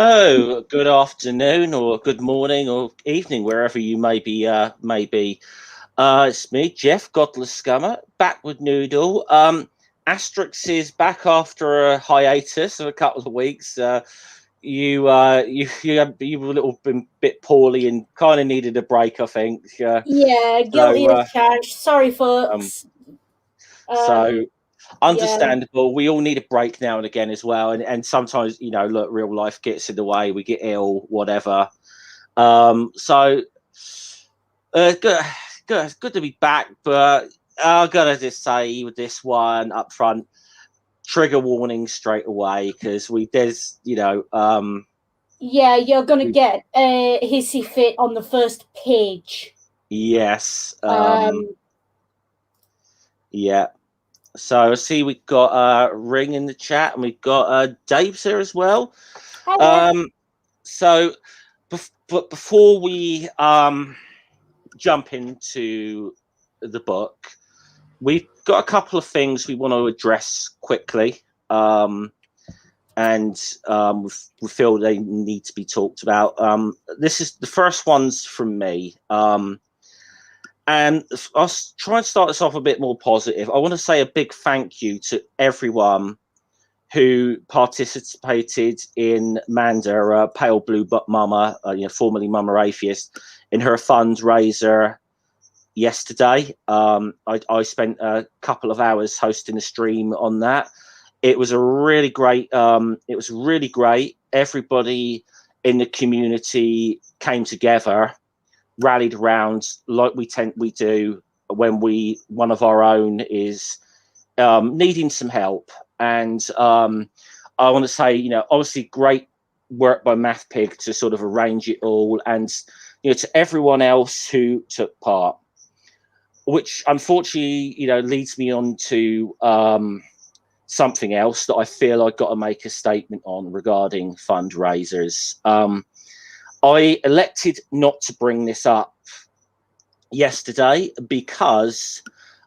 Oh, good afternoon, or good morning, or evening, wherever you may be. It's me, Jeff, Godless Scummer, back with Noodle. Asterix is back after a hiatus of a couple of weeks. You were a little bit poorly and kind of needed a break, I think. Yeah, So guilty as charged. Sorry, um, folks. so Um, yeah, understandable. We all need a break now and again as well, and sometimes look, real life gets in the way. We get ill, whatever. So good to be back, but I gotta just say with this one up front, trigger warning straight away because yeah, you're gonna we get a hissy fit on the first page. yes, Um, yeah. So I see we've got Ring in the chat and we've got Dave's here as well. Hi there. Um, so but before we jump into the book, we've got a couple of things we want to address quickly, and we feel they need to be talked about. This is the first ones from me, and I'll try and start this off a bit more positive. I want to say a big thank you to everyone who participated in Manda, Pale Blue Mama, formerly Mama Atheist, in her fundraiser yesterday. I spent a couple of hours hosting a stream on that. It was a really great. It was really great. Everybody in the community came together, rallied around like we do when one of our own is needing some help. And I want to say, obviously, great work by MathPig to sort of arrange it all, and to everyone else who took part, which unfortunately, leads me on to something else that I feel I've got to make a statement on regarding fundraisers. I elected not to bring this up yesterday because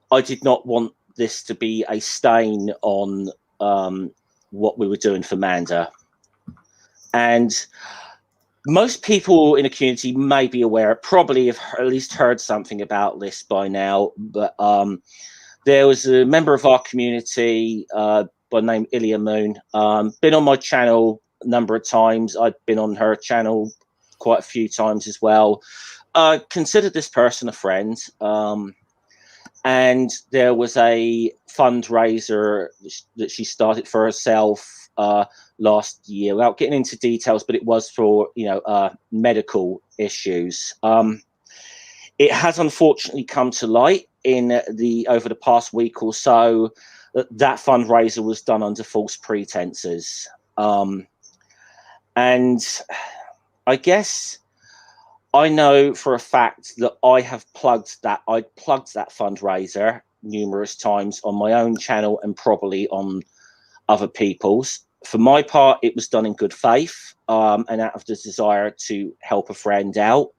I did not want this to be a stain on what we were doing for Manda. And most people in the community may be aware, probably have at least heard something about this by now, but there was a member of our community by the name Ilya Moon, been on my channel a number of times. I've been on her channel quite a few times as well. Considered this person a friend, and there was a fundraiser that she started for herself last year, without getting into details, but it was for medical issues. It has unfortunately come to light over the past week or so that fundraiser was done under false pretenses, and I guess I know for a fact that I plugged that fundraiser numerous times on my own channel and probably on other people's. For my part, it was done in good faith, and out of the desire to help a friend out.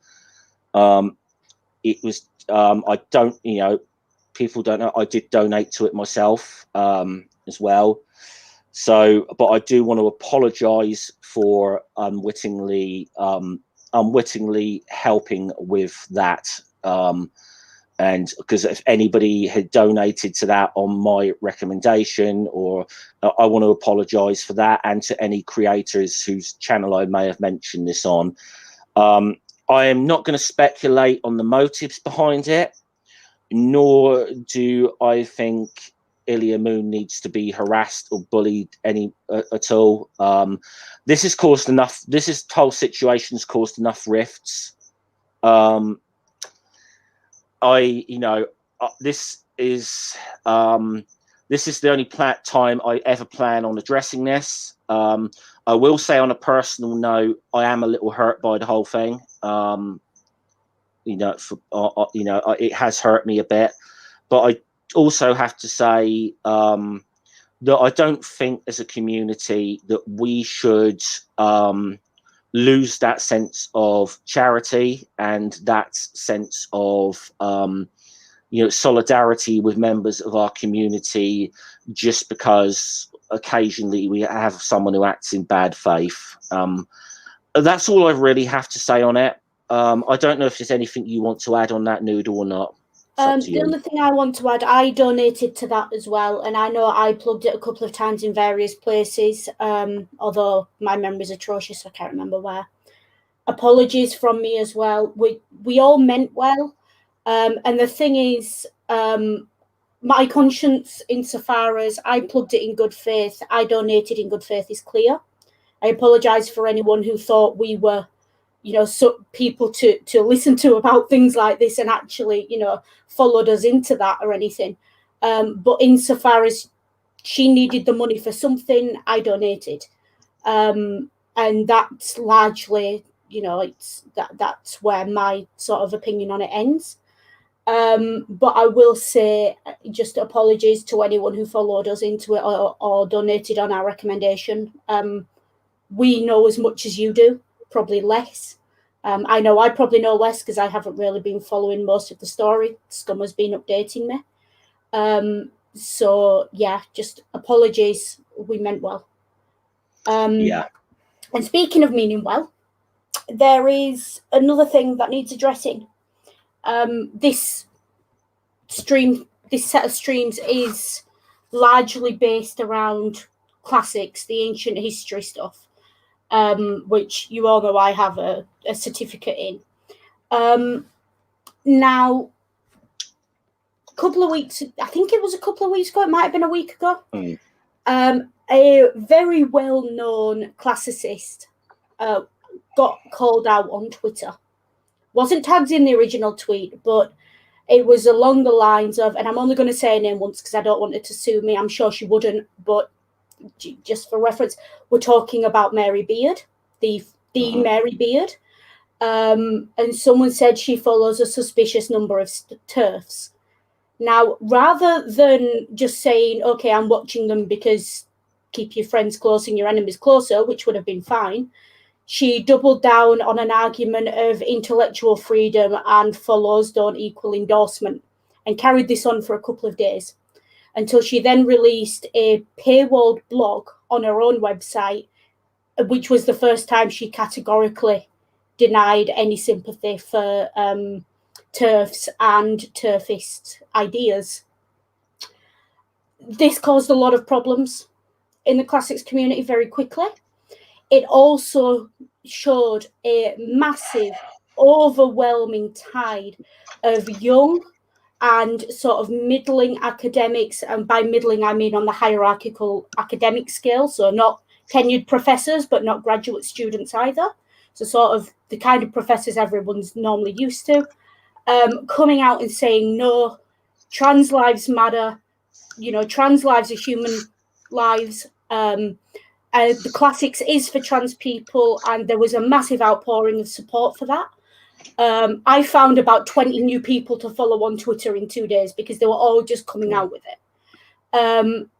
It was, I don't, people don't know, I did donate to it myself as well. So, but I do want to apologize for unwittingly helping with that. And because if anybody had donated to that on my recommendation, or I want to apologize for that, and to any creators whose channel I may have mentioned this on. I am not going to speculate on the motives behind it, nor do I think Ilya Moon needs to be harassed or bullied at all. This whole situation's caused enough rifts. This is the only time I ever plan on addressing this. I will say on a personal note, I am a little hurt by the whole thing. It has hurt me a bit, but I also have to say that I don't think as a community that we should lose that sense of charity and that sense of solidarity with members of our community just because occasionally we have someone who acts in bad faith. That's all I really have to say on it. I don't know if there's anything you want to add on that, Noodle, or not. The only thing I want to add, I donated to that as well, and I know I plugged it a couple of times in various places, although my memory's atrocious, I can't remember where. Apologies from me as well. We all meant well, and the thing is, my conscience, insofar as I plugged it in good faith, I donated in good faith, is clear. I apologise for anyone who thought we were, so people to listen to about things like this and actually, followed us into that or anything. But insofar as she needed the money for something, I donated. And that's largely, that's where my sort of opinion on it ends. But I will say just apologies to anyone who followed us into it or donated on our recommendation. We know as much as you do, probably less. I know I probably know less because I haven't really been following most of the story. Scum has been updating me. So, yeah, just apologies. We meant well. Yeah. And speaking of meaning well, there is another thing that needs addressing. This set of streams is largely based around classics, the ancient history stuff, which you all know I have a certificate in. Now, I think it was a couple of weeks ago, it might have been a week ago, a very well-known classicist got called out on Twitter. Wasn't tagged in the original tweet, but it was along the lines of, and I'm only going to say her name once because I don't want her to sue me. I'm sure she wouldn't, but just for reference, we're talking about Mary Beard, the Mary Beard. And someone said she follows a suspicious number of TERFs. Now, rather than just saying, okay, I'm watching them because keep your friends close and your enemies closer, which would have been fine, she doubled down on an argument of intellectual freedom and follows don't equal endorsement and carried this on for a couple of days until she then released a paywalled blog on her own website, which was the first time she categorically denied any sympathy for TERFs and TERFist ideas. This caused a lot of problems in the classics community very quickly. It also showed a massive, overwhelming tide of young and sort of middling academics, and by middling I mean on the hierarchical academic scale, so not tenured professors, but not graduate students either. So sort of the kind of professors everyone's normally used to, coming out and saying, no, trans lives matter, trans lives are human lives. The classics is for trans people, and there was a massive outpouring of support for that. I found about 20 new people to follow on Twitter in 2 days because they were all just coming out with it.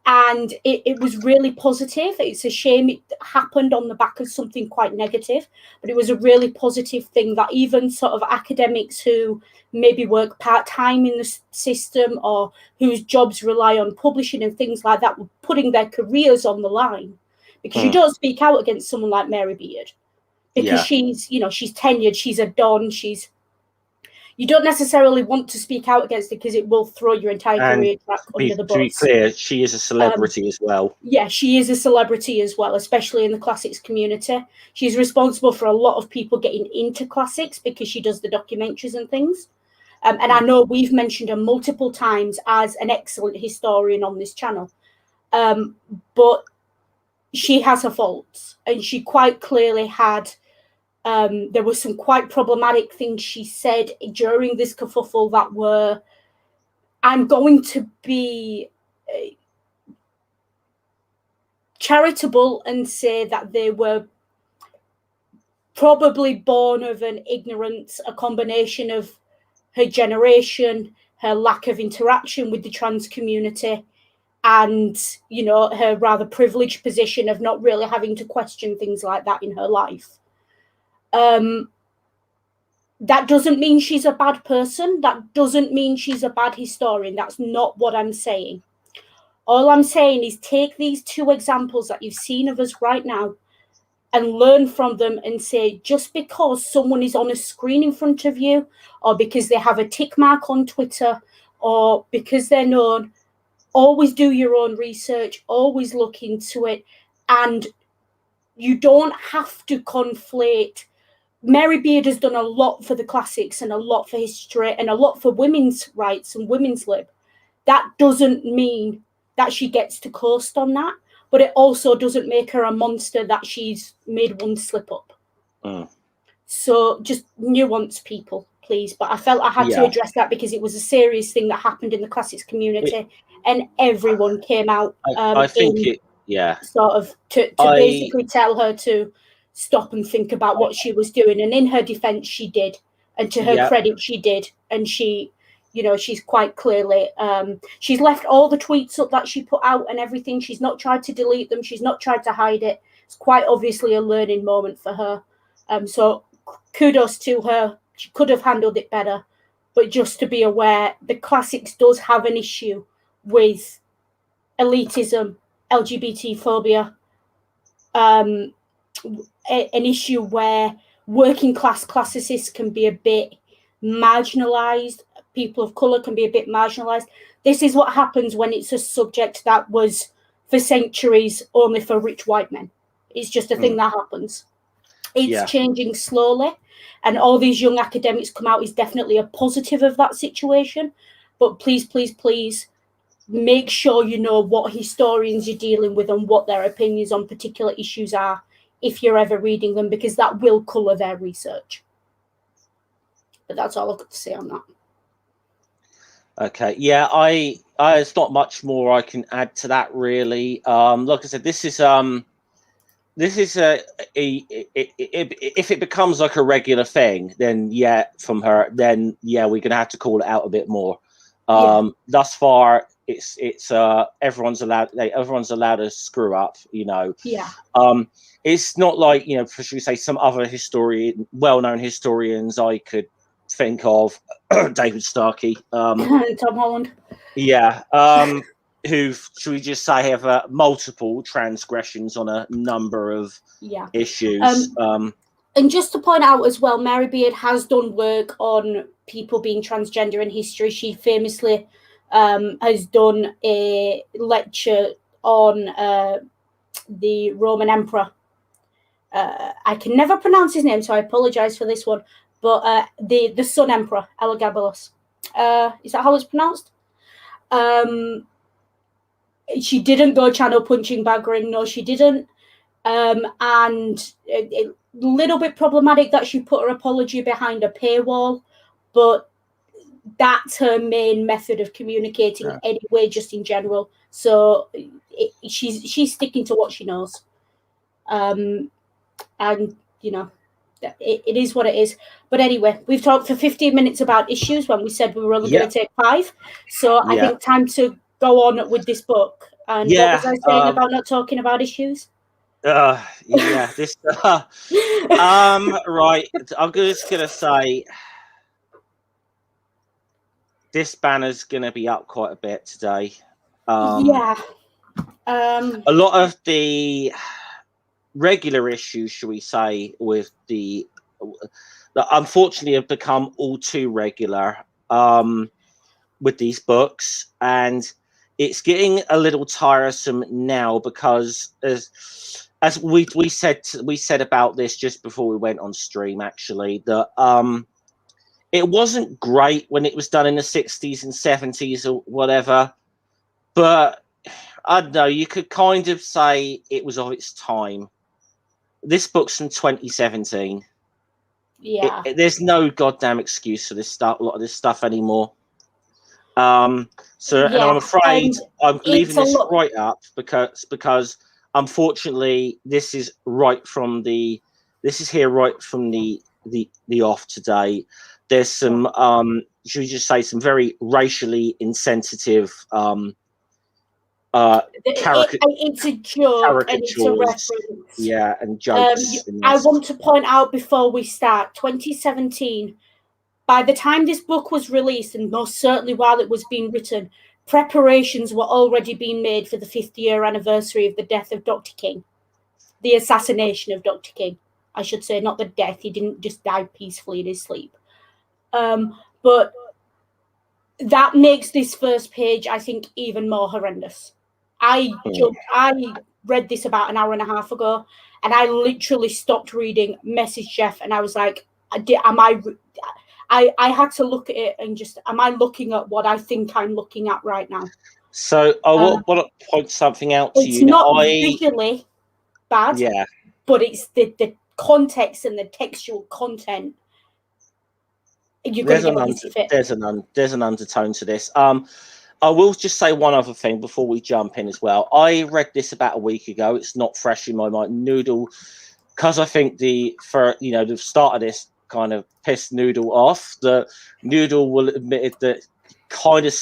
And it was really positive. It's a shame it happened on the back of something quite negative, but it was a really positive thing that even sort of academics who maybe work part-time in the system or whose jobs rely on publishing and things like that were putting their careers on the line. Because you don't speak out against someone like Mary Beard because she's tenured, she's a don, you don't necessarily want to speak out against it because it will throw your entire career back under the bus. To be clear, she is a celebrity as well. Yeah, she is a celebrity as well, especially in the classics community. She's responsible for a lot of people getting into classics because she does the documentaries and things. And I know we've mentioned her multiple times as an excellent historian on this channel. But she has her faults, and she quite clearly had... there were some quite problematic things she said during this kerfuffle that were, I'm going to be charitable and say that they were probably born of an ignorance, a combination of her generation, her lack of interaction with the trans community, and, her rather privileged position of not really having to question things like that in her life. That doesn't mean she's a bad person. That doesn't mean she's a bad historian. That's not what I'm saying. All I'm saying is take these two examples that you've seen of us right now and learn from them and say, just because someone is on a screen in front of you, or because they have a tick mark on Twitter, or because they're known, always do your own research, always look into it. And you don't have to conflate. Mary Beard has done a lot for the classics and a lot for history and a lot for women's rights and women's lib. That doesn't mean that she gets to coast on that, but it also doesn't make her a monster that she's made one slip up. So just nuance, people, please. But I felt I had to address that because it was a serious thing that happened in the classics community, and everyone came out. I think sort of to basically tell her to stop and think about what she was doing. And in her defense, she did, and to her credit, she did. And she, you know, she's quite clearly she's left all the tweets up that she put out and everything. She's not tried to delete them. She's not tried to hide it. It's quite obviously a learning moment for her. So kudos to her. She could have handled it better, but just to be aware, the classics does have an issue with elitism, LGBT phobia, an issue where working class classicists can be a bit marginalized. People of color can be a bit marginalized. This is what happens when it's a subject that was for centuries only for rich white men. It's just a thing that happens. It's changing slowly, and all these young academics come out is definitely a positive of that situation. But please, please, please make sure you know what historians you're dealing with and what their opinions on particular issues are if you're ever reading them, because that will colour their research. But that's all I've got to say on that. Okay, yeah, I there's not much more I can add to that, really. Like I said, this is if it becomes like a regular thing, then from her, then we're gonna have to call it out a bit more. Thus far, it's everyone's allowed to screw up, you know. It's not like, you know, for, should we say, some other well-known historians I could think of, David Starkey, Tom Holland, who, should we just say, have multiple transgressions on a number of issues. And just to point out as well, Mary Beard has done work on people being transgender in history. She famously has done a lecture on the Roman emperor. I can never pronounce his name, so I apologize for this one. But the Sun Emperor, Elagabalus. Is that how it's pronounced? She didn't go channel punching Baggering. No, she didn't. And a little bit problematic that she put her apology behind a paywall, but that's her main method of communicating anyway, just in general. So she's sticking to what she knows. And, you know, it is what it is. But anyway, we've talked for 15 minutes about issues when we said we were only going to take 5. So I think time to go on with this book. And what was I saying about not talking about issues? This right. I'm just gonna say this banner's gonna be up quite a bit today. A lot of the regular issues, shall we say, with that unfortunately have become all too regular with these books, and it's getting a little tiresome now, because as we said about this just before we went on stream, actually, that it wasn't great when it was done in the 60s and 70s or whatever, but I don't know, you could kind of say it was of its time. This book's from 2017. There's no goddamn excuse for this stuff, a lot of this stuff anymore. And I'm afraid I'm leaving this right up because unfortunately this is right from the off today. There's some should we just say some very racially insensitive it's a joke and it's a reference. And jokes. I want to point out before we start, 2017, by the time this book was released, and most certainly while it was being written, preparations were already being made for the 50th anniversary of the death of Dr. King, the assassination of Dr. King, I should say, not the death. He didn't just die peacefully in his sleep. But that makes this first page, I think, even more horrendous. I read this about an hour and a half ago, and I literally stopped reading, messaged Jeff, and I was like, I had to look at it and just, am I looking at what I think I'm looking at right now? So I want to point something out to you. It's not visually bad, but it's the context and the textual content. There's an undertone to this. I will just say one other thing before we jump in as well. I read this about a week ago. It's not fresh in my mind. Noodle, because I think the start of this kind of pissed Noodle off. The Noodle will admit that kind of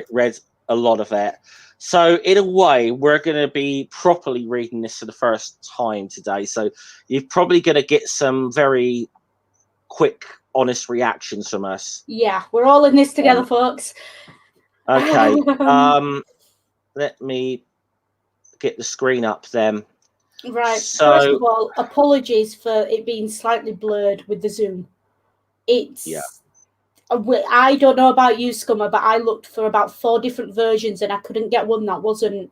read a lot of it. So in a way, we're going to be properly reading this for the first time today. So you're probably going to get some very quick, honest reactions from us. Yeah, we're all in this together, folks. Okay. Let me get the screen up then. Right. So, first of all, apologies for it being slightly blurred with the zoom. I don't know about you, Scummer, but I looked for about 4 different versions and I couldn't get one that wasn't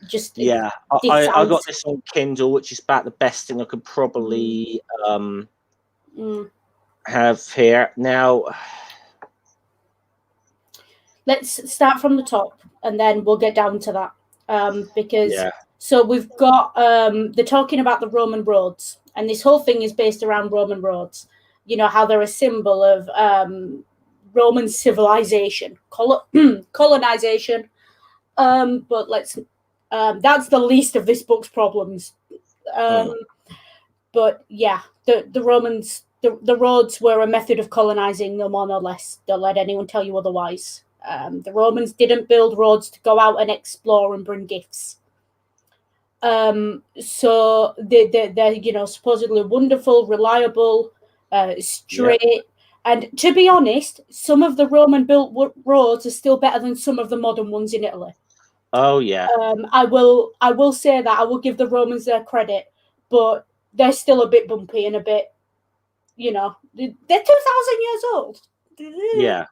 just I got this on Kindle, which is about the best thing I could probably have here. Now, let's start from the top and then we'll get down to that. Because so we've got they're talking about the Roman roads, and this whole thing is based around Roman roads. You know, how they're a symbol of Roman civilization, colonization. But that's the least of this book's problems. But yeah, the Romans, the roads were a method of colonizing, no more no less. Don't let anyone tell you otherwise. The Romans didn't build roads to go out and explore and bring gifts. So they're supposedly wonderful, reliable, straight. And to be honest, some of the Roman built roads are still better than some of the modern ones in Italy. Oh yeah. I will say that. I will give the Romans their credit, but they're still a bit bumpy and a bit, they're 2,000 years old. Yeah.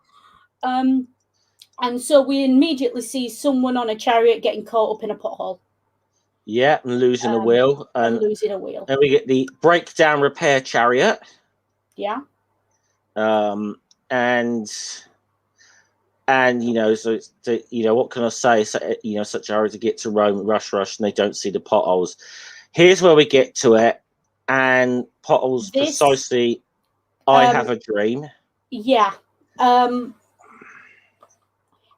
And so we immediately see someone on a chariot getting caught up in a pothole. Yeah, and losing a wheel. And losing a wheel. And we get the breakdown repair chariot. Yeah. And so it's what can I say? So, such a hurry to get to Rome, rush, and they don't see the potholes. Here's where we get to it, and potholes precisely. I have a dream. Yeah.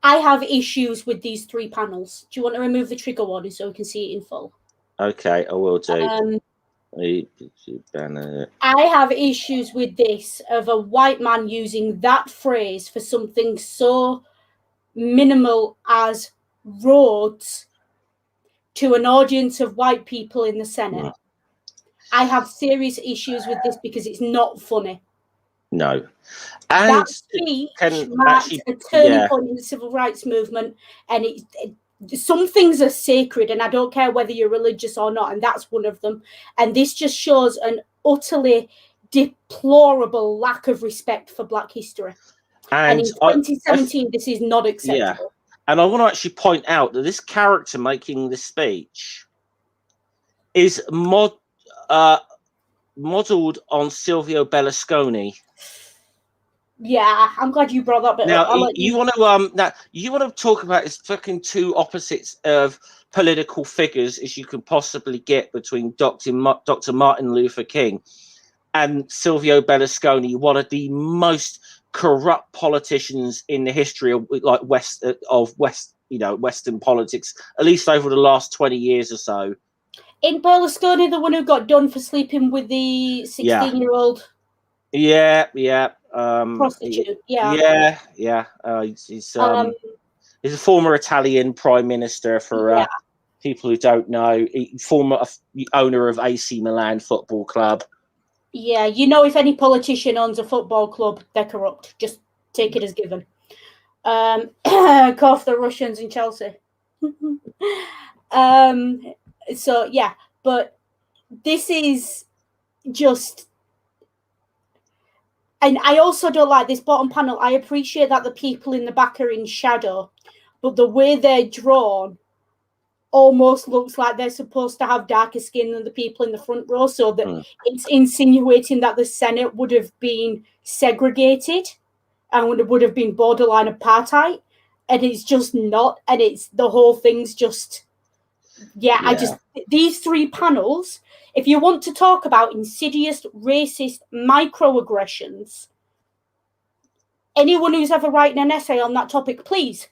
I have issues with these 3 panels. Do you want to remove the trigger warning so we can see it in full? Okay, I will do. I have issues with this, of a white man using that phrase for something so minimal as roads to an audience of white people in the Senate. Yeah. I have serious issues with this because it's not funny. No. And that speech marked a turning point in the civil rights movement, and some things are sacred, and I don't care whether you're religious or not, and that's one of them. And this just shows an utterly deplorable lack of respect for Black history. And in 2017, this is not acceptable. Yeah. And I want to actually point out that this character making this speech is modeled on Silvio Berlusconi. Yeah, I'm glad you brought that bit up. Now, you want to talk about as fucking 2 opposites of political figures as you can possibly get between Dr. Martin Luther King and Silvio Berlusconi, one of the most corrupt politicians in the history of Western politics, at least over the last 20 years or so. In Berlusconi, the one who got done for sleeping with the 16-year-old. Yeah. Prostitute. He's a former Italian prime minister for people who don't know. Former owner of AC Milan Football Club. Yeah, if any politician owns a football club, they're corrupt. Just take it as given. Cough the Russians in Chelsea. So yeah, but this is just, and I also don't like this bottom panel. I appreciate that the people in the back are in shadow, but the way they're drawn almost looks like they're supposed to have darker skin than the people in the front row, so that it's insinuating that the Senate would have been segregated and would have been borderline apartheid, and it's just not, and it's the whole thing's just these three panels, if you want to talk about insidious racist microaggressions, anyone who's ever written an essay on that topic, please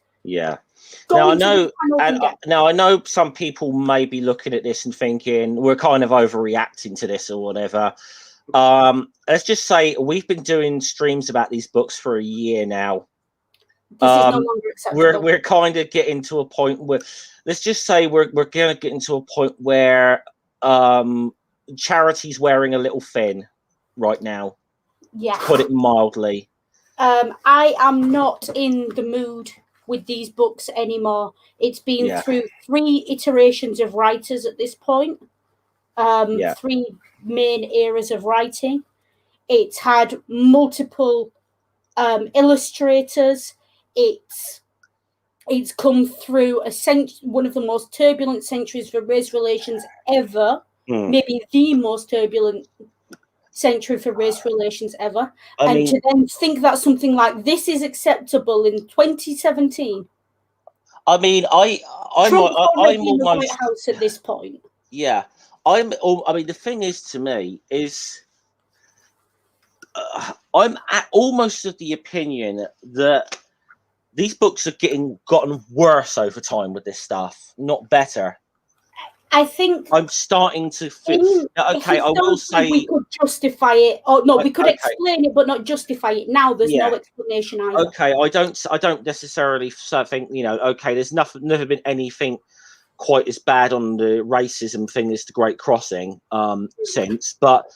Now I know some people may be looking at this and thinking we're kind of overreacting to this or whatever. Let's just say we've been doing streams about these books for a year now. This is no longer acceptable. We're kind of getting to a point where, let's just say we're going to get into a point where Charity's wearing a little thin right now. Yeah. To put it mildly. I am not in the mood with these books anymore. It's been through 3 iterations of writers at this point. 3 main eras of writing. It's had multiple illustrators. It's come through one of the most turbulent centuries for race relations ever. Maybe the most turbulent century for race relations ever. I mean, to then think that something like this is acceptable in 2017. I mean, I'm in the White House at this point. Yeah, I mean, the thing is, to me, is I'm almost of the opinion that these books are gotten worse over time with this stuff, not better. I think I'm starting to feel okay. I will say we could justify it, or no, we could explain it, but not justify it. Now there's no explanation either. Okay, I don't necessarily think, okay, there's never been anything quite as bad on the racism thing as the Great Crossing since, but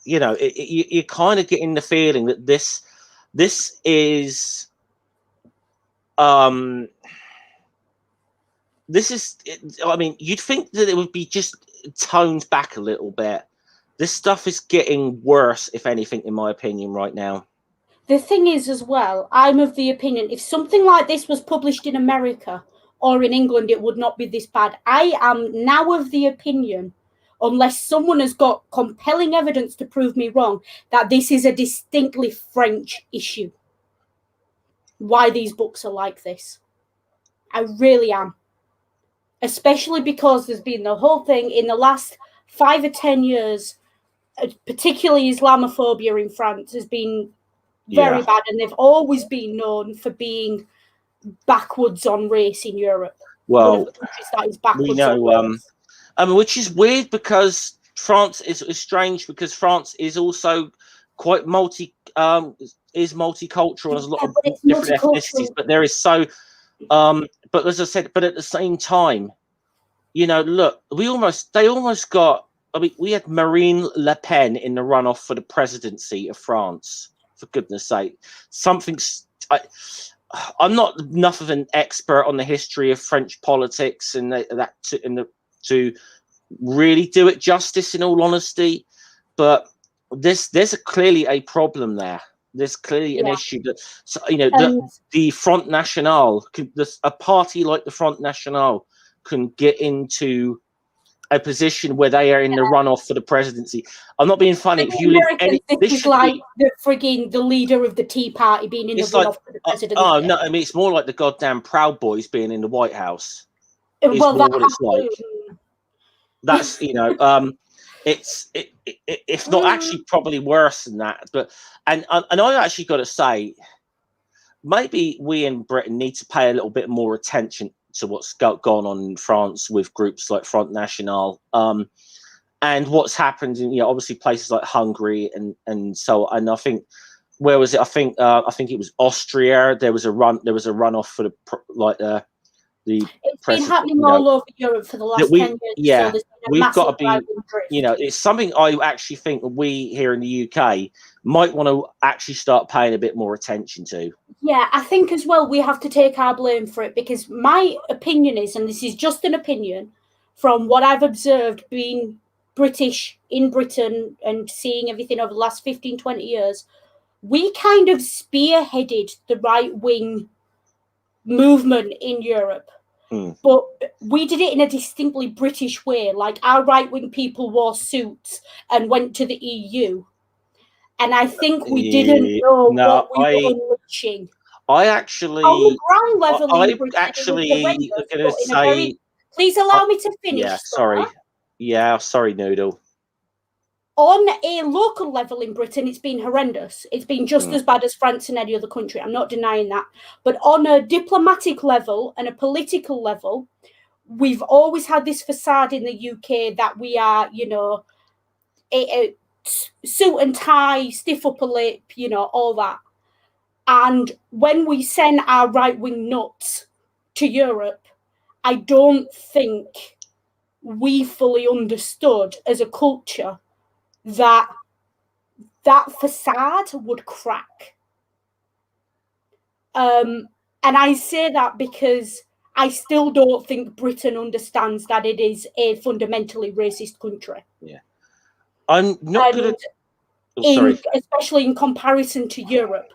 you're kind of getting the feeling that this is I mean, you'd think that it would be just toned back a little bit. This stuff is getting worse, if anything, in my opinion, right now. The thing is, as well, I'm of the opinion, if something like this was published in America or in England, it would not be this bad. I am now of the opinion, unless someone has got compelling evidence to prove me wrong, that this is a distinctly French issue. Why these books are like this. I really am. Especially because there's been the whole thing in the last 5 or 10 years, particularly Islamophobia in France has been very bad, and they've always been known for being backwards on race in Europe. Well, we know, which is weird because France is strange, because France is also quite multicultural. There's a lot of different ethnicities, but there is so. But as I said, but at the same time, look, they almost got. I mean, we had Marine Le Pen in the runoff for the presidency of France. For goodness' sake, I'm not enough of an expert on the history of French politics and to really do it justice. In all honesty, but there's clearly a problem there. There's clearly an issue that the Front National, a party like the Front National, can get into a position where they are in the runoff for the presidency. I'm not being funny. If you this is like the leader of the Tea Party being in the runoff for the presidency. Oh no, I mean, it's more like the goddamn Proud Boys being in the White House. Well, what it's like. That's it's not actually probably worse than that, but and I actually got to say, maybe we in Britain need to pay a little bit more attention to what's gone on in France with groups like Front National, and what's happened in obviously places like Hungary and so. And I think, where was it? I think it was Austria. There was a runoff for the It's been president, happening all over Europe for the last 10 years. Yeah, so there's been a we've got to massive be, right-wing drift. you know, it's something I actually think we here in the UK might want to actually start paying a bit more attention to. Yeah, I think as well we have to take our blame for it, because my opinion is, and this is just an opinion from what I've observed being British in Britain and seeing everything over the last 15, 20 years, we kind of spearheaded the right-wing movement in Europe. But we did it in a distinctly British way. Like, our right-wing people wore suits and went to the EU. And I think we didn't know what we were unleashing. I actually, on the ground level I in Britain, actually going to say, please allow me to finish. Yeah, sorry. Yeah, sorry, Noodle. On a local level in Britain, it's been horrendous. It's been just as bad as France and any other country. I'm not denying that. But on a diplomatic level and a political level, we've always had this facade in the UK that we are, you know, a suit and tie, stiff upper lip, you know, all that. And when we send our right-wing nuts to Europe, I don't think we fully understood as a culture that facade would crack. And I say that because I still don't think Britain understands that it is a fundamentally racist country. Yeah. I'm not going to, especially in comparison to Europe,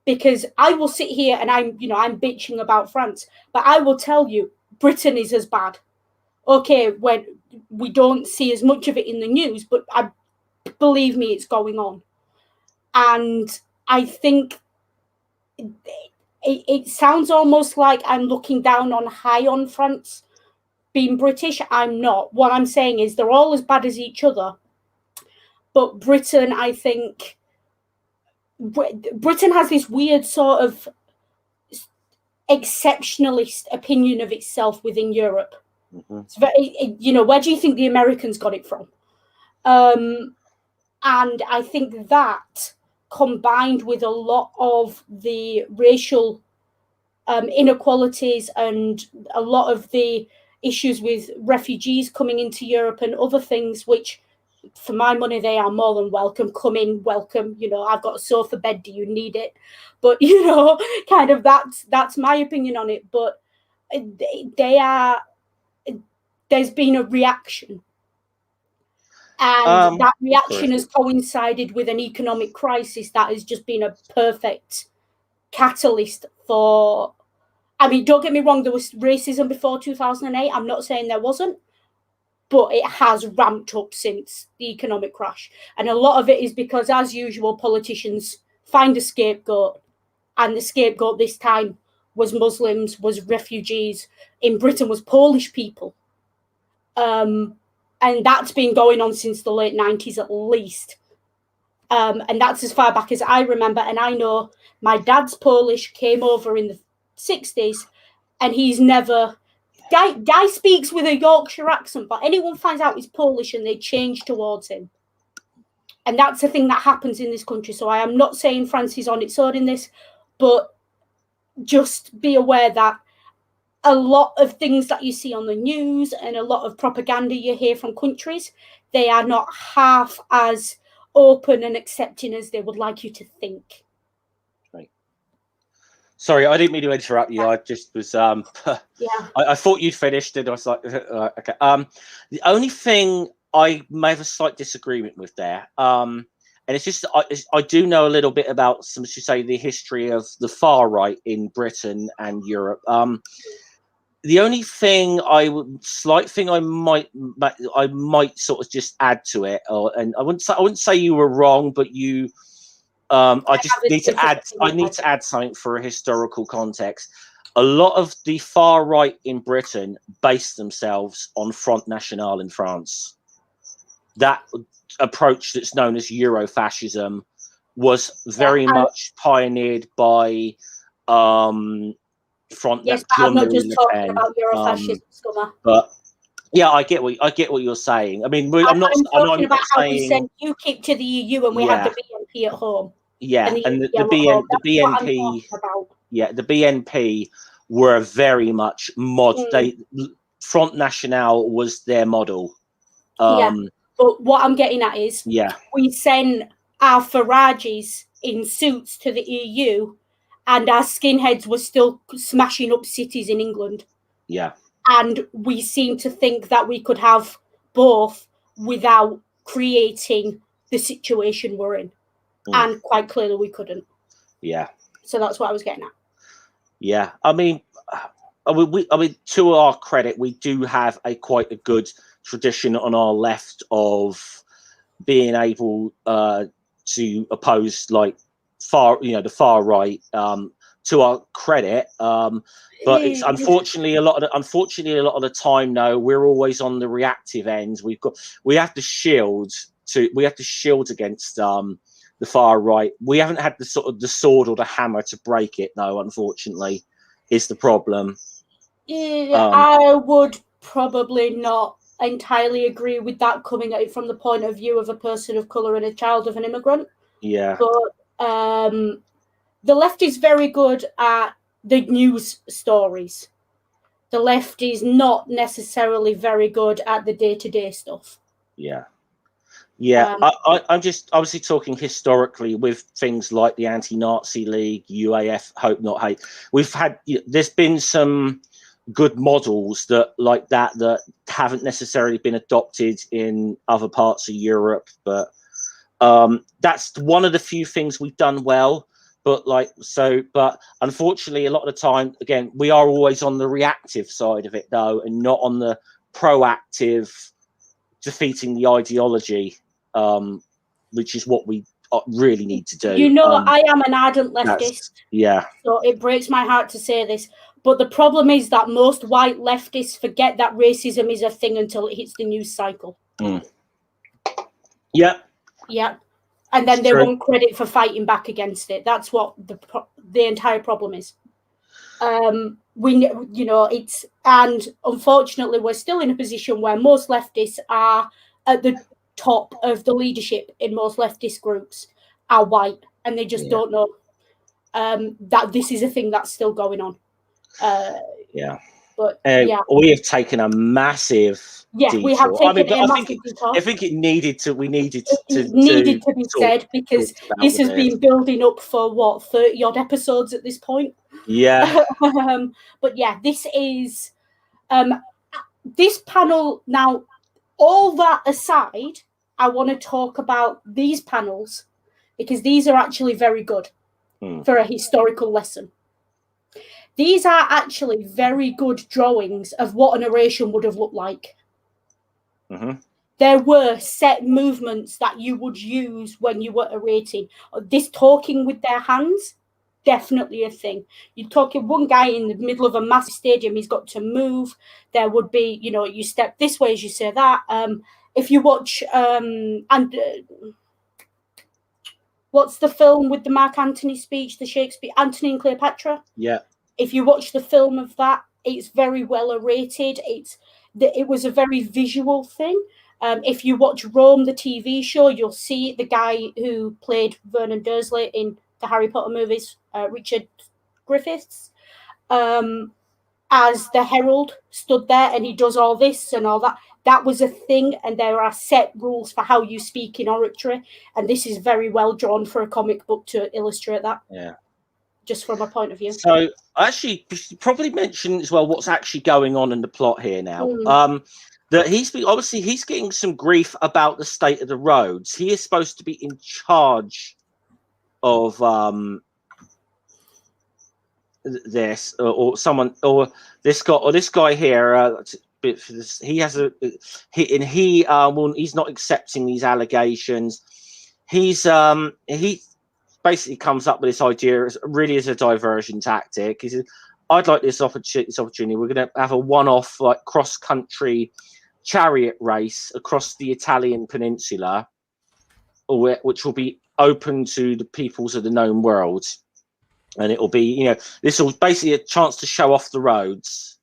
because I will sit here and I'm bitching about France, but I will tell you, Britain is as bad. Okay, when we don't see as much of it in the news, but believe me, it's going on. And I think it sounds almost like I'm looking down on high on France being British. I'm not. What I'm saying is they're all as bad as each other. But Britain, I think, Britain has this weird sort of exceptionalist opinion of itself within Europe. It's very, where do you think the Americans got it from? And I think that, combined with a lot of the racial inequalities and a lot of the issues with refugees coming into Europe and other things, which, for my money, they are more than welcome. Come in, welcome. I've got a sofa bed. Do you need it? But kind of that's my opinion on it. But there's been a reaction, and that reaction has coincided with an economic crisis that has just been a perfect catalyst for. I mean, don't get me wrong, there was racism before 2008. I'm not saying there wasn't, but it has ramped up since the economic crash. And a lot of it is because, as usual, politicians find a scapegoat, and the scapegoat this time was Muslims, was refugees. In Britain was Polish people. And that's been going on since the late 90s at least. And that's as far back as I remember. And I know my dad's Polish, came over in the 60s, and he's never... Guy speaks with a Yorkshire accent, but anyone finds out he's Polish and they change towards him. And that's the thing that happens in this country. So I am not saying France is on its own in this, but just be aware that a lot of things that you see on the news and a lot of propaganda you hear from countries, they are not half as open and accepting as they would like you to think. Right. Sorry, I didn't mean to interrupt you. I just was I thought you'd finished and I was like, okay. The only thing I may have a slight disagreement with there, and it's just I do know a little bit about the history of the far right in Britain and Europe. The only thing I might sort of just add to it, and I wouldn't say you were wrong, but you, I need to add something for a historical context. A lot of the far right in Britain based themselves on Front National in France. That approach that's known as Eurofascism was very much pioneered by Front. Yes, but I'm not just talking about Eurofascism, but yeah, I get what you're saying. I mean, I'm not talking about how we sent UKIP to the EU and we had the BNP at home. Yeah, and the BNP. Yeah, the BNP were very much Front National was their model. Yeah, but what I'm getting at is, yeah, we send our Farages in suits to the EU, and our skinheads were still smashing up cities in England. yeah, and we seem to think that we could have both without creating the situation we're in. And quite clearly we couldn't. Yeah. So that's what I was getting at. Yeah. I mean, to our credit, we do have quite a good tradition on our left of being able to oppose like the far right, to our credit. But it's unfortunately a lot of the time though, we're always on the reactive end. We have to shield against the far right. We haven't had the sword or the hammer to break it though, unfortunately, is the problem. I would probably not entirely agree with that, coming at it from the point of view of a person of colour and a child of an immigrant. Yeah. But the left is very good at the news stories. The left is not necessarily very good at the day-to-day stuff. Yeah. Yeah, I'm just obviously talking historically with things like the Anti-Nazi League, UAF, Hope Not Hate. There's been some good models that haven't necessarily been adopted in other parts of Europe, but that's one of the few things we've done well. But unfortunately, a lot of the time, again, we are always on the reactive side of it though, and not on the proactive defeating the ideology. Which is what we really need to do. I am an ardent leftist. Yeah. So it breaks my heart to say this, but the problem is that most white leftists forget that racism is a thing until it hits the news cycle. Yeah. Yeah. And then they want credit for fighting back against it. That's what the entire problem is. And unfortunately we're still in a position where most leftists are at the top of the leadership in most leftist groups are white, and they just don't know that this is a thing that's still going on. But we have taken a massive detour. We have taken a massive detour. I think it needed to be said, because this has been building up for 30 odd episodes at this point. Yeah. But yeah, this is this panel now. All that aside, I want to talk about these panels because these are actually very good for a historical lesson. These are actually very good drawings of what an oration would have looked like. There were set movements that you would use when you were orating. This talking with their hands, definitely a thing. You're talking one guy in the middle of a massive stadium, he's got to move. There would be, you step this way as you say that. If you watch what's the film with the Mark Antony speech, the Shakespeare, Antony and Cleopatra? Yeah. If you watch the film of that, it's very well rated. It was a very visual thing. If you watch Rome, the TV show, you'll see the guy who played Vernon Dursley in the Harry Potter movies, Richard Griffiths, as the herald stood there, and he does all this and all that. That was a thing, and there are set rules for how you speak in oratory, and this is very well drawn for a comic book to illustrate that. Yeah. Just from a point of view. So actually, we should probably mention as well what's actually going on in the plot here now. That he's getting some grief about the state of the roads. He is supposed to be in charge of this, or someone, or this guy here. He's not accepting these allegations. He basically comes up with this idea as a diversion tactic. He says, "I'd like this opportunity. We're going to have a one-off cross-country chariot race across the Italian peninsula, which will be open to the peoples of the known world, and it will be, this will basically a chance to show off the roads."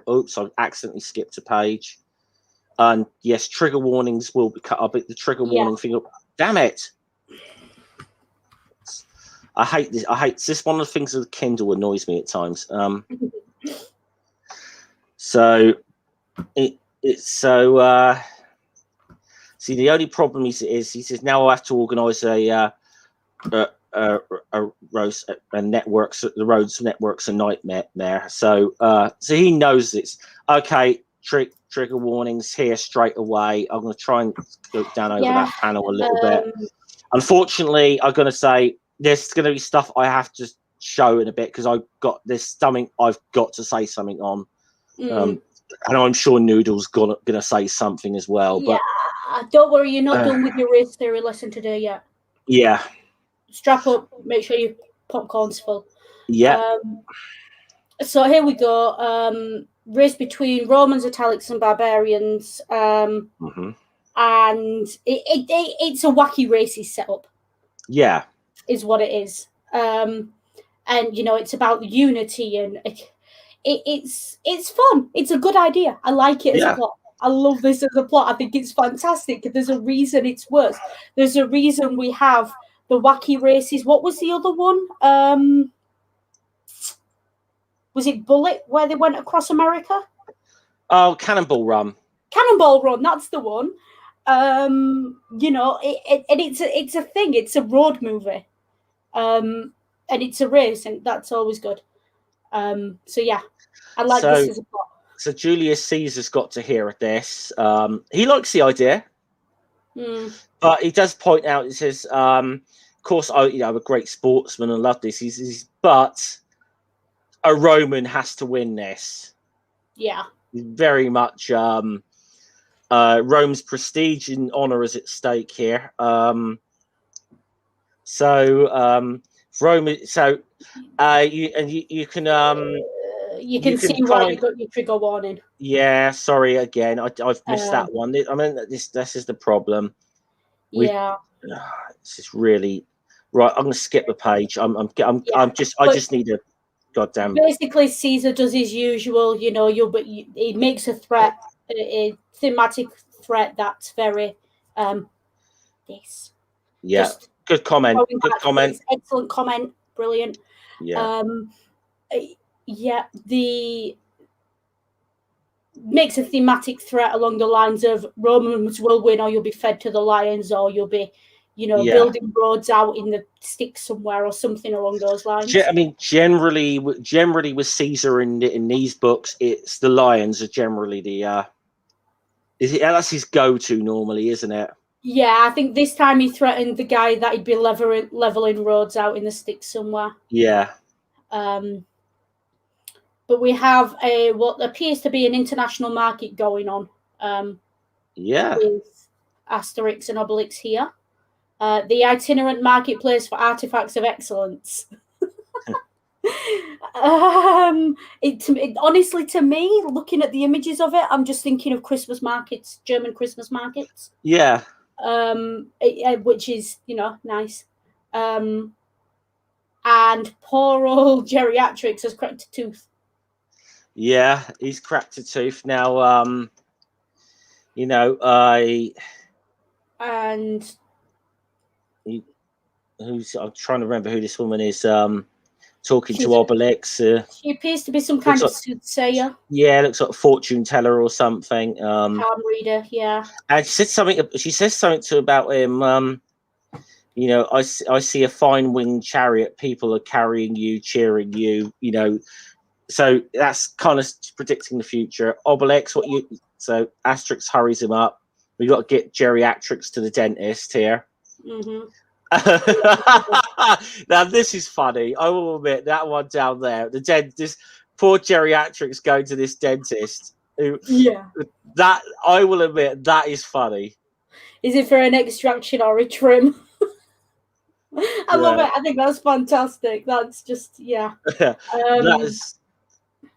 Oops, I accidentally skipped a page. And yes, trigger warnings will be cut up. The trigger warning thing. Damn it. I hate this. I hate this. One of the things with the Kindle annoys me at times. So it's so. See, the only problem is he says now I have to organise a roast and networks. The roads networks a nightmare. So he knows it's okay. Trigger warnings here straight away. I'm going to try and go down over that panel a little bit. Unfortunately, I'm going to say there's going to be stuff I have to show in a bit because there's something I've got to say something on. And I'm sure Noodle's going to say something as well. But don't worry, you're not done with your race theory lesson today yet. Yeah. Strap up, make sure your popcorn's full. Yeah. So here we go. Race between Romans, Italics, and Barbarians. And it's a wacky races setup. Yeah. Is what it is. And, it's about unity and it's fun. It's a good idea. I like it as a plot. I love this as a plot. I think it's fantastic. There's a reason it's worse. There's a reason we have the wacky races. What was the other one? Was it Bullet where they went across America? Oh, Cannonball Run. Cannonball Run, that's the one. It's a thing. It's a road movie. And it's a race, and that's always good. So yeah, I like this as a plot. So Julius Caesar's got to hear this. He likes the idea, but he does point out. He says, "Of course, I'm a great sportsman and love this. But a Roman has to win this. Yeah, very much. Rome's prestige and honor is at stake here. Rome. So you can. You can see why you got your trigger warning. Yeah, sorry again. I've missed that one. I mean, this is the problem. This is really right. I'm going to skip the page. I just need a goddamn. Basically, Caesar does his usual. He makes a threat, a thematic threat that's very this. Yeah. Just good comment. Good comment. Excellent comment. Brilliant. Yeah. The makes a thematic threat along the lines of Romans will win, or you'll be fed to the lions, or you'll be, building roads out in the sticks somewhere, or something along those lines. I mean, generally with Caesar in these books, it's the lions are generally the. That's his go-to normally, isn't it? Yeah, I think this time he threatened the guy that he'd be leveling roads out in the sticks somewhere. Yeah. But we have what appears to be an international market going on. With Asterix and Obelix here. The itinerant marketplace for artifacts of excellence. Honestly, to me, looking at the images of it, I'm just thinking of Christmas markets, German Christmas markets. Yeah. Which is, nice. And poor old Geriatrix has cracked a tooth. Yeah, he's cracked a tooth now. I'm trying to remember who this woman is. Talking to Obelix. She appears to be some kind of soothsayer. Yeah, looks like a fortune teller or something. Palm reader, yeah. And she says something about him. I see a fine winged chariot. People are carrying you, cheering you. So that's kind of predicting the future. Obelix, so Asterix hurries him up. We got to get Geriatrix to the dentist here. Now this is funny. I will admit that one down there. The dentist, poor Geriatrix going to this dentist. That I will admit that is funny. Is it for an extraction or a trim? I love it. I think that's fantastic. That's just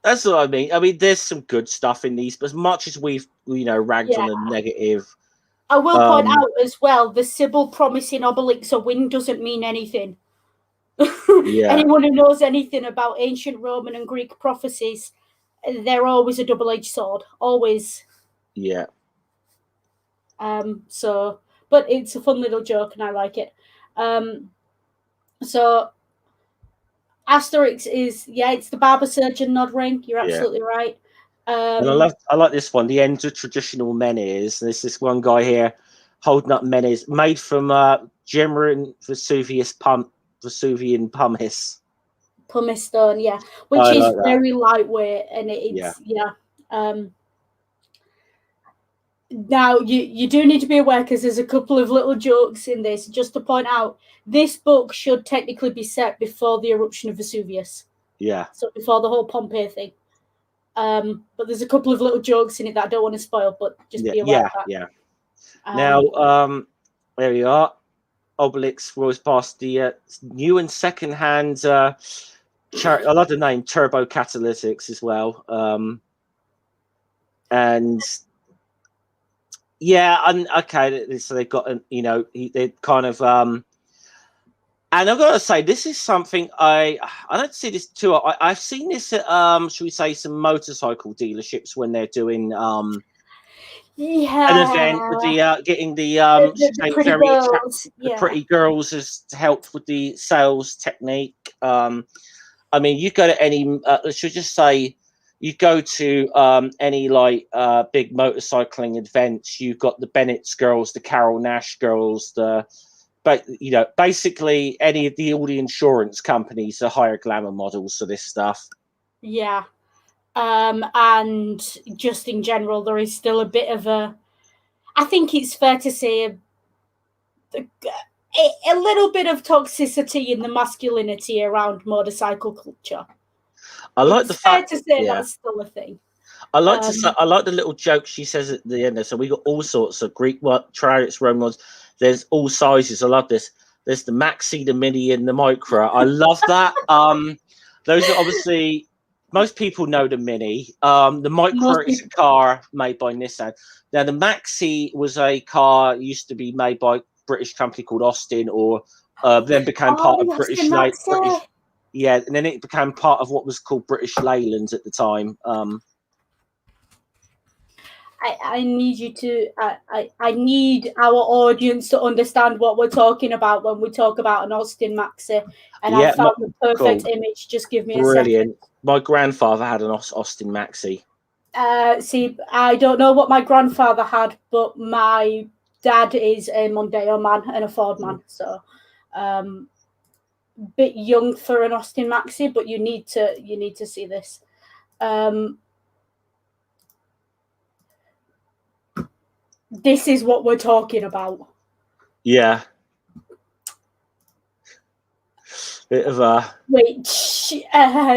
That's what I mean. I mean, there's some good stuff in these, but as much as we've ragged on the negative. I will point out as well, the Sybil promising Obelix a win doesn't mean anything. Anyone who knows anything about ancient Roman and Greek prophecies, they're always a double-edged sword. Always. Yeah. But it's a fun little joke and I like it. So Asterix is, it's the barber surgeon nod ring. You're Yeah. absolutely right. And I like this one. The end of traditional menhirs. There's this one guy here holding up menhirs made from Gemmerin Vesuvian pumice. Pumice stone, which I is like that. very lightweight, and it's now you do need to be aware, because there's a couple of little jokes in this. Just to point out, this book should technically be set before the eruption of Vesuvius. Yeah. So before the whole Pompeii thing. But there's a couple of little jokes in it that I don't want to spoil, but just be aware of that. Yeah. Now, there you are. Obelix was past the new and second-hand I love the name Turbo Catalytics as well. And okay, so they've got they kind of and I've got to say, this is something I don't see this too. I've seen this at should we say some motorcycle dealerships when they're doing an event with the getting the pretty girls. The pretty girls has helped with the sales technique. I mean, you go to any should we just say you go to any big motorcycling events, you've got the Bennett's girls, the Carol Nash girls, but basically any of all the insurance companies are hire glamour models for this stuff. Yeah. And just in general, there is still a bit of I think it's fair to say a little bit of toxicity in the masculinity around motorcycle culture. I like the fact to say that's still a thing. I like the little joke she says at the end there. So we got all sorts of Greek chariots, Roman ones. There's all sizes. I love this. There's the maxi, the mini, and the micro. I love that. Those are obviously most people know the mini. The micro is a car made by Nissan. Now the maxi was a car used to be made by a British company called Austin, or then became part of British. Yeah, and then it became part of what was called British Leyland at the time. I need you to. I need our audience to understand what we're talking about when we talk about an Austin Maxi. And I found the perfect image. Just give me a second. Brilliant. My grandfather had an Austin Maxi. See, I don't know what my grandfather had, but my dad is a Mondeo man and a Ford man. So, bit young for an Austin Maxi, but you need to see this. This is what we're talking about. Yeah. Bit of a... Which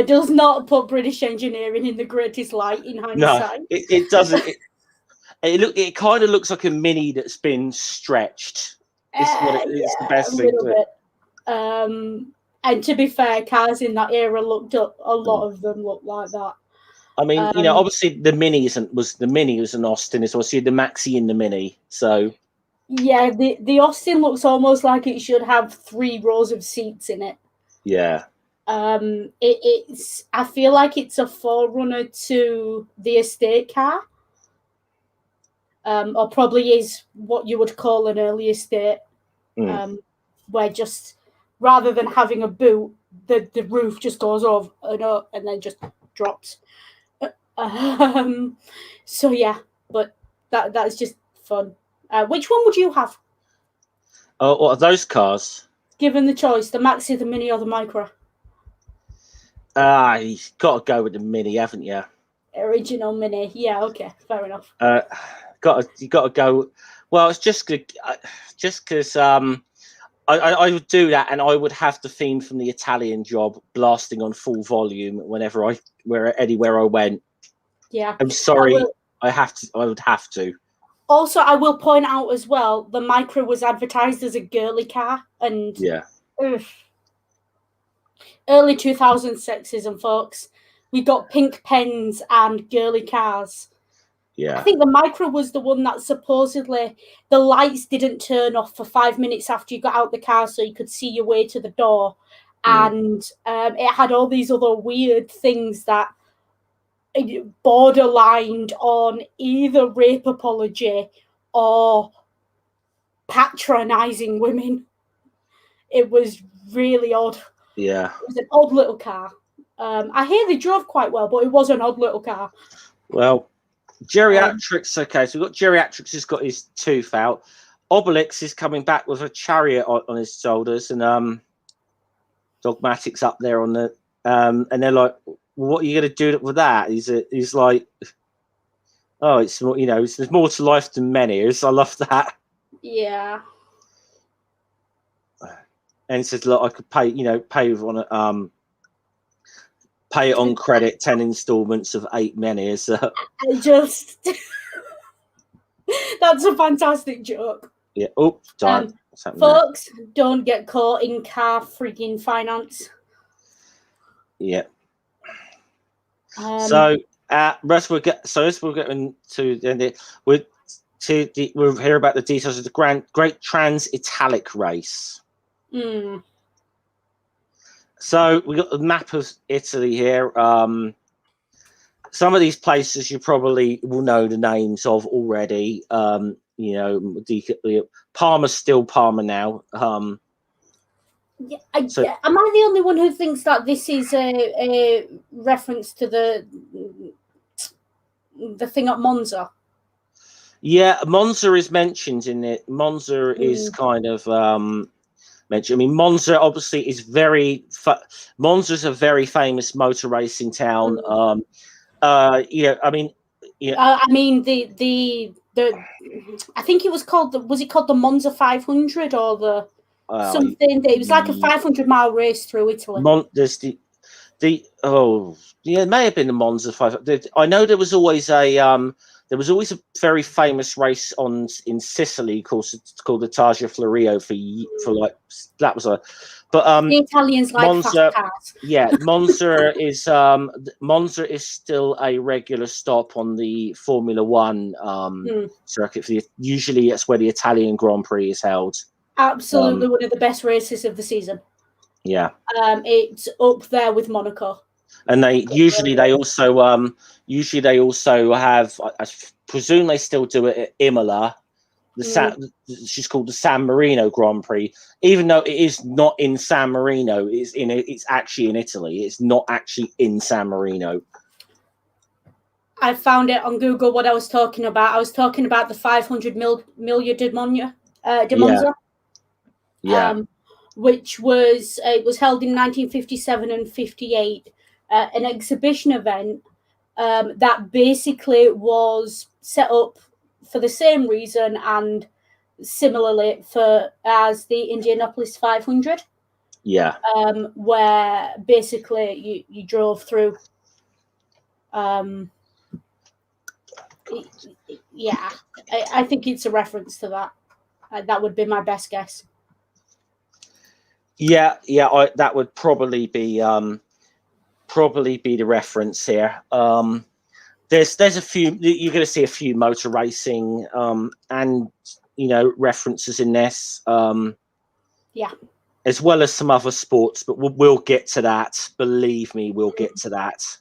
does not put British engineering in the greatest light in hindsight. No, it doesn't. It kind of looks like a mini that's been stretched. It's the best thing. And to be fair, cars in that era a lot of them looked like that. I mean, obviously the mini was an Austin as well. So you had the Maxi in the mini. So yeah, the Austin looks almost like it should have 3 rows of seats in it. Yeah. It's. I feel like it's a forerunner to the estate car, or probably is what you would call an early estate, where just rather than having a boot, the roof just goes over and then just drops. So yeah, but that's just fun. Which one would you have? Oh, what are those cars? Given the choice, the Maxi, the Mini, or the Micro? You've got to go with the Mini, haven't you? Original Mini. Yeah, okay, fair enough. You got to go. Well, it's just because I would do that, and I would have the theme from the Italian Job blasting on full volume anywhere I went. Yeah, I'm sorry, I would have to. Also, I will point out as well, the Micro was advertised as a girly car, and early 2000s sexism, folks. We got pink pens and girly cars. Yeah, I think the Micro was the one that supposedly the lights didn't turn off for 5 minutes after you got out the car, so you could see your way to the door, and it had all these other weird things that borderlined on either rape apology or patronizing women. It was really odd. Yeah. It was an odd little car. I hear they drove quite well, but it was an odd little car. Well, Geriatrix, okay, so we've got Geriatrix has got his tooth out. Obelix is coming back with a chariot on his shoulders, and Dogmatic's up there on the and they're like, what are you going to do with that? He's like, oh, it's more, there's more to life than many. I love that. Yeah. And he says, look, I could pay pay it on credit, 10 installments of 8 menhirs. That's a fantastic joke. Yeah. Oh, darn. Folks, don't get caught in car freaking finance. Yeah. So as we're getting to we'll hear about the details of the Great Trans-Italic race. Mm. So we got the map of Italy here. Some of these places you probably will know the names of already. Parma's still Parma now. Am I the only one who thinks that this is a reference to the thing at Monza? Yeah, Monza is mentioned in it. Monza is kind of mentioned. I mean, Monza obviously is Monza's a very famous motor racing town. I mean, the I think it was called the Monza 500 or the something? It was like a 500-mile race through Italy. There's it may have been the Monza 500. I know there was always a very famous race in Sicily called the Targa Florio for like that was a. But the Italians like Monza, fast cars. Yeah, Monza is still a regular stop on the Formula One circuit. Usually, that's where the Italian Grand Prix is held. Absolutely, one of the best races of the season. Yeah, it's up there with Monaco. And they also have. I presume they still do it at Imola. She's called the San Marino Grand Prix, even though it is not in San Marino. It's actually in Italy. It's not actually in San Marino. I found it on Google what I was talking about. I was talking about the 500 Miglia di Monza. Yeah. Which was held in 1957 and 58, an exhibition event that basically was set up for the same reason and similarly as the Indianapolis 500. Yeah. Where basically you drove through. Yeah, I think it's a reference to that. That would be my best guess. Yeah, that would probably be the reference here. There's a few. You're going to see a few motor racing and references in this. Yeah. As well as some other sports, but we'll get to that. Believe me, we'll get to that.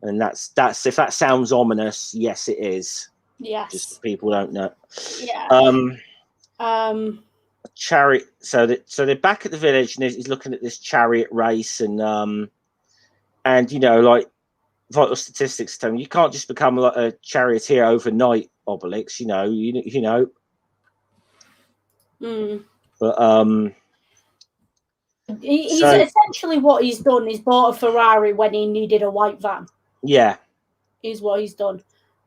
And that's if that sounds ominous, yes, it is. Yes. Just people don't know. Yeah. Chariot. So they're back at the village, and he's looking at this chariot race, and like vital statistics tell me you can't just become like a charioteer overnight, Obelix. But he's essentially what he's done is bought a Ferrari when he needed a white van. Yeah, is what he's done,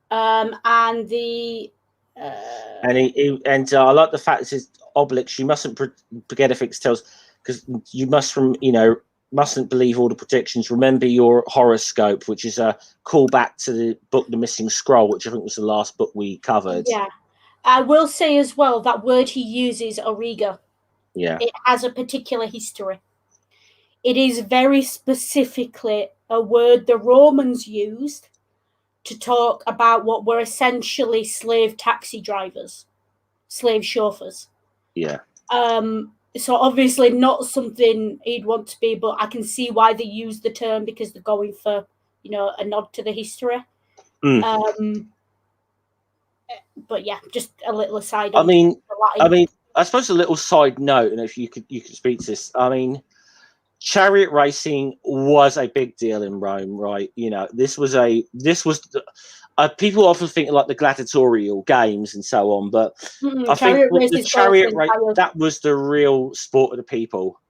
and I like the fact that Obelix, you mustn't forget if it tells, because you mustn't believe all the predictions. Remember your horoscope, which is a callback to the book The Missing Scroll, which I think was the last book we covered. Yeah, I will say as well that word he uses, origa. Yeah, it has a particular history. It is very specifically a word the Romans used to talk about what were essentially slave taxi drivers, slave chauffeurs. Yeah. So obviously not something he'd want to be, but I can see why they use the term, because they're going for, a nod to the history. But yeah, just a little aside. I suppose a little side note, and if you could speak to this. I mean, chariot racing was a big deal in Rome, right? You know, people often think like the gladiatorial games and so on, but I think chariot the races chariot race, that was the real sport of the people.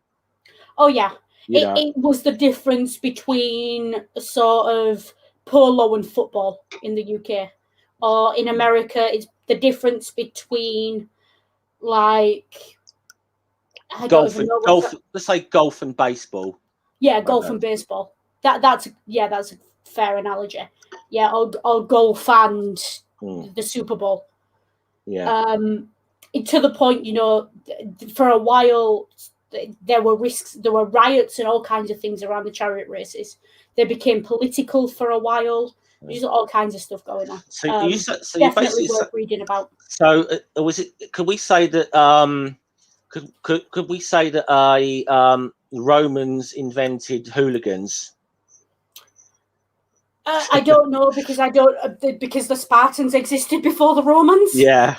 Oh yeah, You know? it was the difference between sort of polo and football in the UK, or in America, it's the difference between like I don't even know golf. Let's say golf and baseball. Yeah, golf and baseball. That's a fair analogy. Yeah, or golf and the Super Bowl. Yeah. To the point, you know, for a while there were risks, there were riots and all kinds of things around the chariot races. They became political for a while. There's all kinds of stuff going on. So you definitely worth reading about. So was it? Could we say that? Could we say that Romans invented hooligans? I don't know because because the Spartans existed before the Romans. Yeah.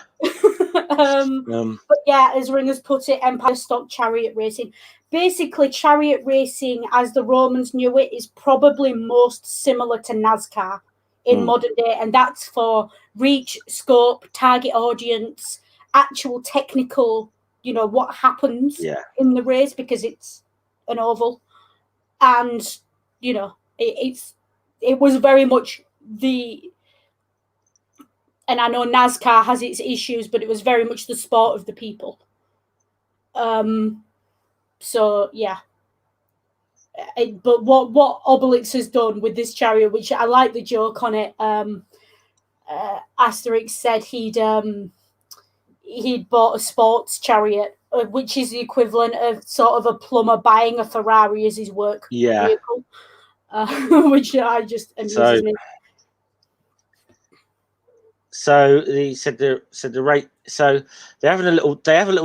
But yeah, as Ringers put it, Empire stopped chariot racing. Basically, chariot racing, as the Romans knew it, is probably most similar to NASCAR in modern day, and that's for reach, scope, target audience, actual technical, you know, what happens in the race, because it's an oval, and you know, it was very much and I know NASCAR has its issues, but it was very much the sport of the people. So yeah. But what Obelix has done with this chariot, which I like the joke on it, Asterix said he'd bought a sports chariot, which is the equivalent of sort of a plumber buying a Ferrari as his work vehicle, which I just amuses me. So he said the rate. So they have a little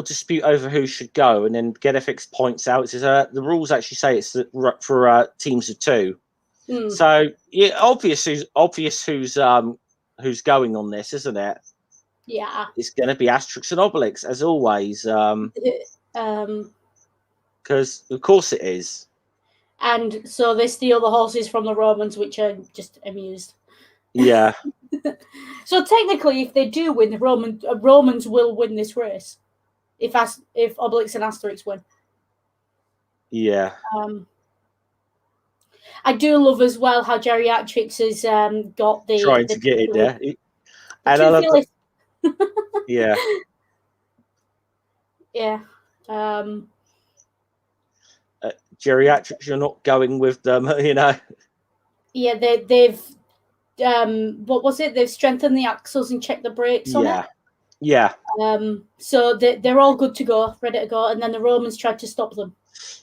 dispute over who should go, and then GetFX points out, it says the rules actually say it's for teams of two. So yeah, obvious who's going on this, isn't it? Yeah, it's going to be Asterix and Obelix as always. Because of course it is. And so they steal the horses from the Romans, which are just amused. Yeah. So technically, if they do win, the Romans will win this race. If Obelix and Asterix win. Yeah. I do love as well how Geriatrics has got trying to get it there. And I love yeah. Yeah. Geriatrics, you're not going with them, you know. Yeah, they've what was it? They've strengthened the axles and checked the brakes on it. Yeah. So they're all good to go, ready to go, and then the Romans tried to stop them.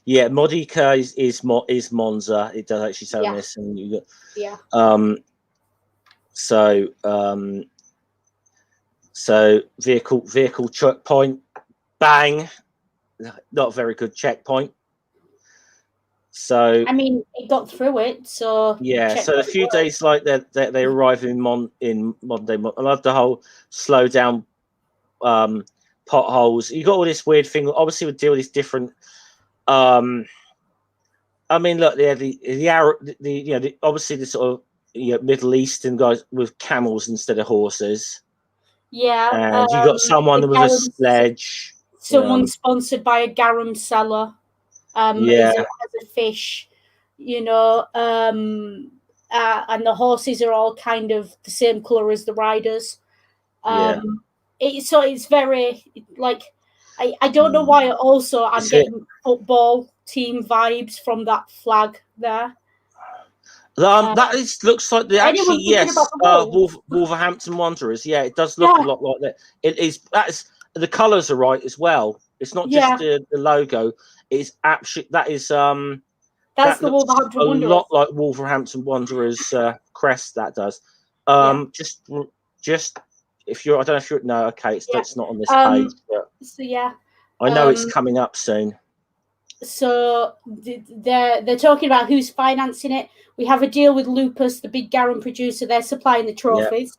Yeah, Modica is Monza. It does actually say on this, and you got so vehicle checkpoint, bang, not a very good checkpoint. So I mean, it got through it. So so a few days like they arrive in Monday. I love the whole slow down potholes. You got all this weird thing. Obviously, we deal with these different. I mean, look, the Arab, obviously the sort of Middle Eastern guys with camels instead of horses. Yeah, and you got someone with a sledge. Someone sponsored by a garum seller. As a fish, and the horses are all kind of the same color as the riders. It's very like I don't know why. Also, I'm getting football team vibes from that flag there. Looks like Wolverhampton Wanderers. Yeah, it does look a lot like that. It is. The colours are right as well. It's not just the logo. It's actually that's the Wolverhampton Wanderers. A lot like Wolverhampton Wanderers crest. That does. Just if you're, I don't know if you're it's not on this page. But so yeah, I know it's coming up soon. So they're talking about who's financing it. We have a deal with Lupus, the big garum producer. They're supplying the trophies.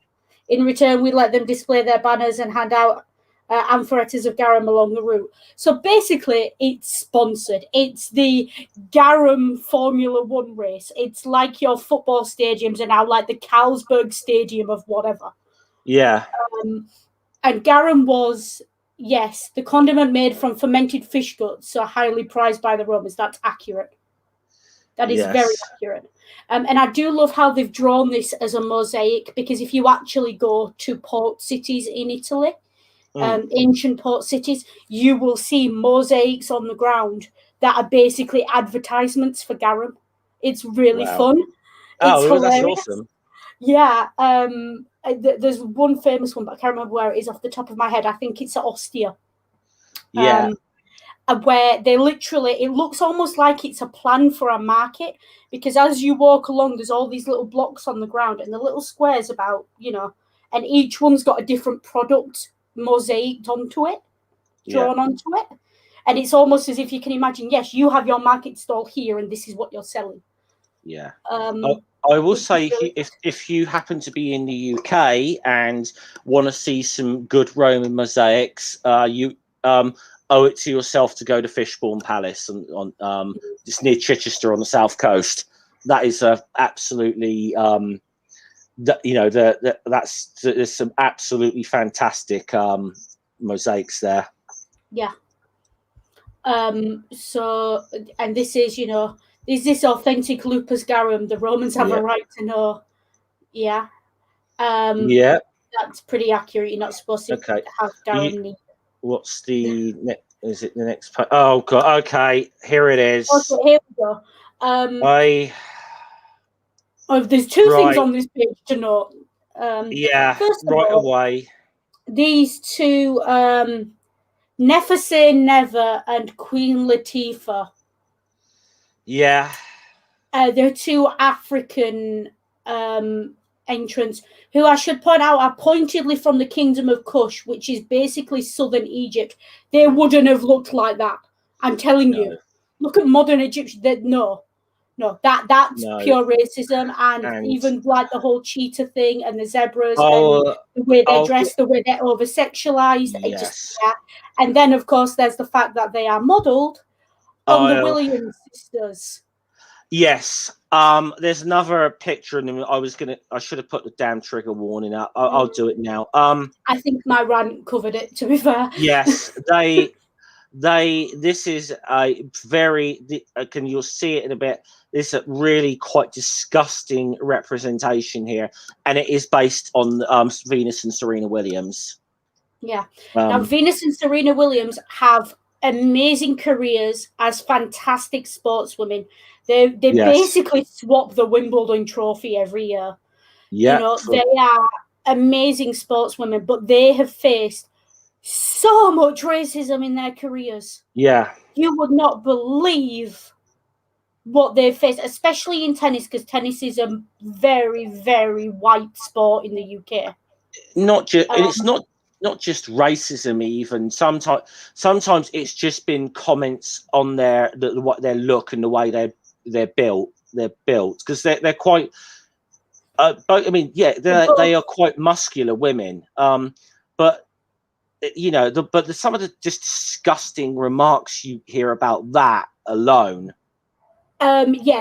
In return, we let them display their banners and hand out amphorettas of garum along the route. So basically, it's sponsored. It's the Garum Formula One race. It's like your football stadiums are now like the Carlsberg Stadium of whatever. Yeah. And garum was, yes, the condiment made from fermented fish guts, so highly prized by the Romans. That's accurate. That is very accurate. And I do love how they've drawn this as a mosaic, because if you actually go to port cities in Italy, ancient port cities, you will see mosaics on the ground that are basically advertisements for garum. It's really fun. It's hilarious. That's awesome. Yeah. There's one famous one, but I can't remember where it is off the top of my head. I think it's at Ostia. Yeah. Where they literally, it looks almost like it's a plan for a market, because as you walk along, there's all these little blocks on the ground and the little squares about, and each one's got a different product mosaicked onto it, drawn onto it. And it's almost as if you can imagine, yes, you have your market stall here and this is what you're selling. Yeah. I will say, if you happen to be in the UK and want to see some good Roman mosaics, you owe it to yourself to go to Fishbourne Palace on it's near Chichester on the south coast. That is absolutely there's some absolutely fantastic mosaics there. Yeah. So, and this is, is this authentic lupus garum? The Romans have a right to know. Yeah. Yeah. That's pretty accurate. You're not supposed to have garum. What's the next? Is it the next? Oh God! Okay, here it is. Okay, here we go. There's two things on this page to note. First of all, away. These two, Never Say Never and Queen Latifah. Yeah. They're two African entrants who, I should point out, are pointedly from the Kingdom of Kush, which is basically southern Egypt. They wouldn't have looked like that. I'm telling you. Look at modern Egyptians. That's pure racism, and even like the whole cheetah thing and the zebras and the way they dress, the way they're over sexualized. Yes. And then, of course, there's the fact that they are modeled on the Williams sisters. Yes. There's another picture, and I should have put the damn trigger warning out. I'll do it now. I think my rant covered it, to be fair. Yes, this is a very, you'll see it in a bit. This is a really quite disgusting representation here, and it is based on Venus and Serena Williams. Yeah. Now, Venus and Serena Williams have amazing careers as fantastic sportswomen. They basically swap the Wimbledon trophy every year. Yeah, they are amazing sportswomen, but they have faced so much racism in their careers. Yeah. You would not believe what they've faced, especially in tennis, because tennis is a very, very white sport in the UK. It's not just racism. Even sometimes it's just been comments on their look and the way they're built. They're built because they're quite. They are quite muscular women. But some of the just disgusting remarks you hear about that alone.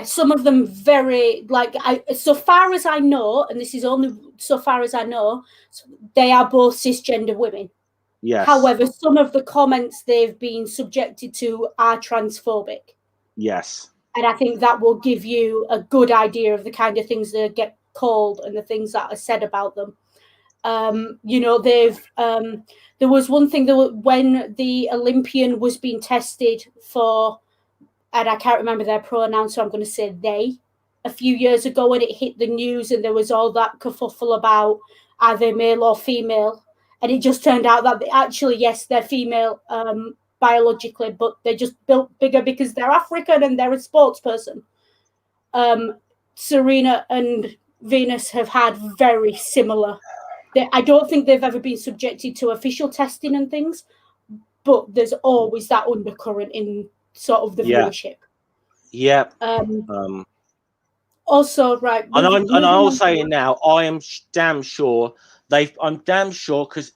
Some of them very, so far as I know, and this is only so far as I know, they are both cisgender women. Yes. However, some of the comments they've been subjected to are transphobic. Yes. And I think that will give you a good idea of the kind of things that get called and the things that are said about them. There was one thing when the Olympian was being tested for, and I can't remember their pronouns, so I'm going to say they, a few years ago, and it hit the news, and there was all that kerfuffle about are they male or female, and it just turned out that yes, they're female biologically, but they're just built bigger because they're African and they're a sports person. Serena and Venus have had very similar. I don't think they've ever been subjected to official testing and things, but there's always that undercurrent in sort of the viewership. Yeah. Also, right. And I'll say it now. I am damn sure I'm damn sure because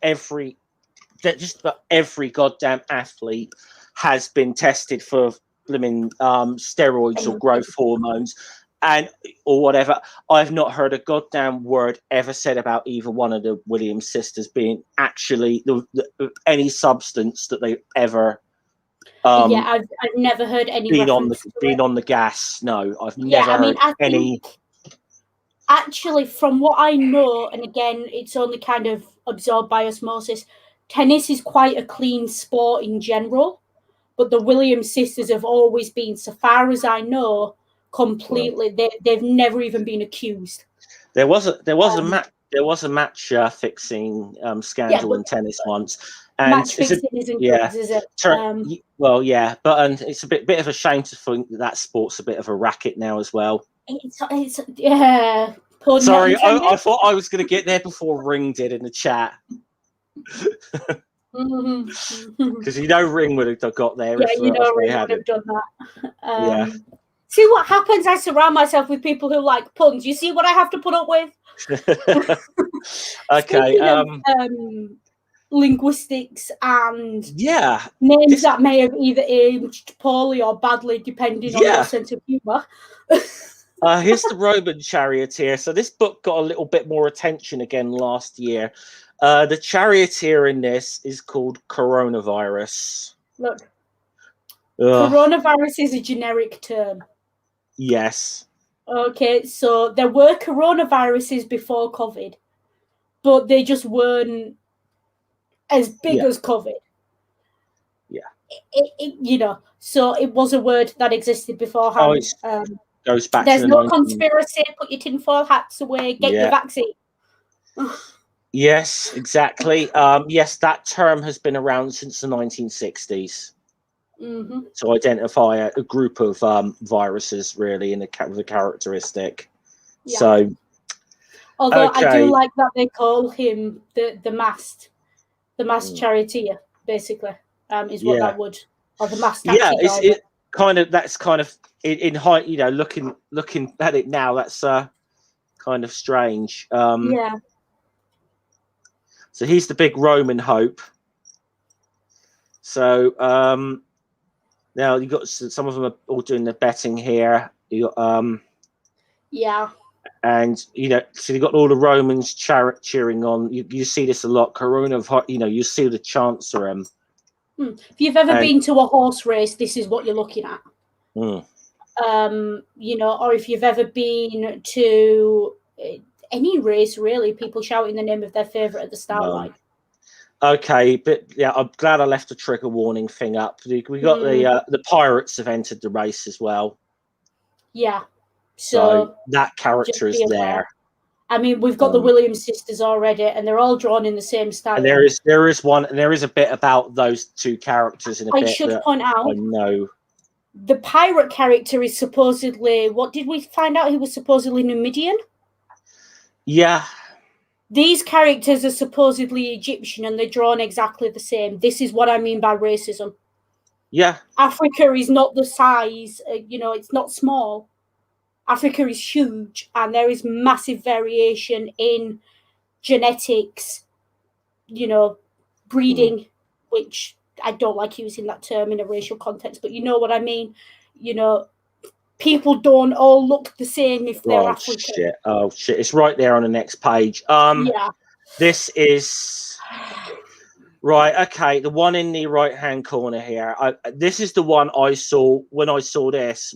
that just about every goddamn athlete has been tested for blooming steroids or growth hormones and or whatever. I've not heard a goddamn word ever said about either one of the Williams sisters being actually any substance that they've ever I've never heard any been reference on the gas. No, I've Yeah, never I mean, heard I any. think actually, from what I know, and again, it's only kind of absorbed by osmosis, tennis is quite a clean sport in general. But the Williams sisters have always been, so far as I know, completely. They've never even been accused. There was a match fixing scandal in tennis once, and match fixing isn't good, is it? Well, yeah, but it's a bit of a shame to think that sport's a bit of a racket now as well. It's yeah. Sorry, I thought I was going to get there before Ring did in the chat. Because Ring would have got there. Yeah, Ring would have done that. See what happens? I surround myself with people who like puns. You see what I have to put up with? Okay. Linguistics and names that may have either aged poorly or badly, depending on your sense of humour. Here's the Roman Charioteer. So this book got a little bit more attention again last year. The Charioteer in this is called Coronavirus. Look, coronavirus is a generic term. Yes. Okay, so there were coronaviruses before COVID, but they just weren't as big as COVID. Yeah. So it was a word that existed beforehand. Goes back There's to the no conspiracy. Put your tinfoil hats away. Get your vaccine. Yes, exactly. Yes, that term has been around since the 1960s. Mm-hmm. To identify a group of viruses, really, with a characteristic. Yeah. So, although I do like that they call him the masked charioteer, basically, is what that would, or the masked taxi driver. That's kind of in height. Looking at it now, that's kind of strange. Yeah. So he's the big Roman hope. So now you got some of them are all doing the betting here. You got and so you got all the Romans cheering on. You see this a lot. You see the Chancellor. If you've ever been to a horse race, this is what you're looking at. Mm. Or if you've ever been to any race, really, people shouting the name of their favourite at the start line. Okay, but I'm glad I left the trigger warning thing up. We got the pirates have entered the race as well. Yeah, so that character is there. I mean, we've got the Williams sisters already, and they're all drawn in the same style. And there is one, and there is a bit about those two characters in a bit. I should point out. I know. The pirate character is supposedly. What did we find out? He was supposedly Numidian. Yeah. These characters are supposedly Egyptian, and they're drawn exactly the same. This is what I mean by racism. Yeah. Africa is not the size. It's not small. Africa is huge, and there is massive variation in genetics, breeding, which I don't like using that term in a racial context, but you know what I mean. People don't all look the same if they're African. Oh shit! It's right there on the next page. This is right. Okay, the one in the right-hand corner here. This is the one I saw when I saw this.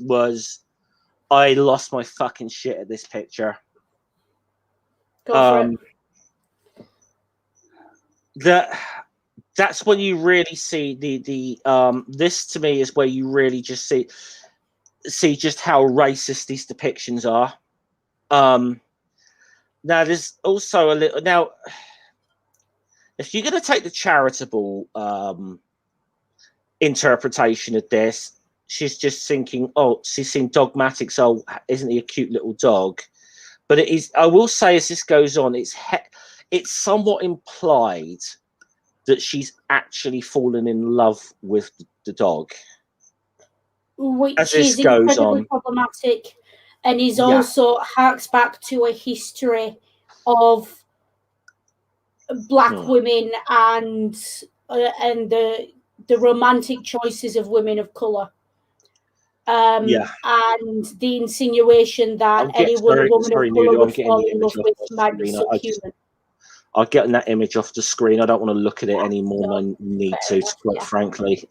I lost my fucking shit at this picture. Go for it. That's when you really see the this to me is where you really just see just how racist these depictions are. Now there's also a little if you're going to take the charitable interpretation of this, she's just thinking, she's seen dogmatics. Oh, isn't he a cute little dog? But it is. I will say, as this goes on, it's somewhat implied that she's actually fallen in love with the dog. Which is incredibly problematic, and is also harks back to a history of Black women and and the romantic choices of women of colour. Yeah. And the insinuation that I'm any woman of sorry, colour Noodle. I'm would getting fall the in image love off with the might be screen. subhuman. I'll get that image off the screen. I don't want to look at it any more No, than I need fair to, enough, quite yeah. frankly.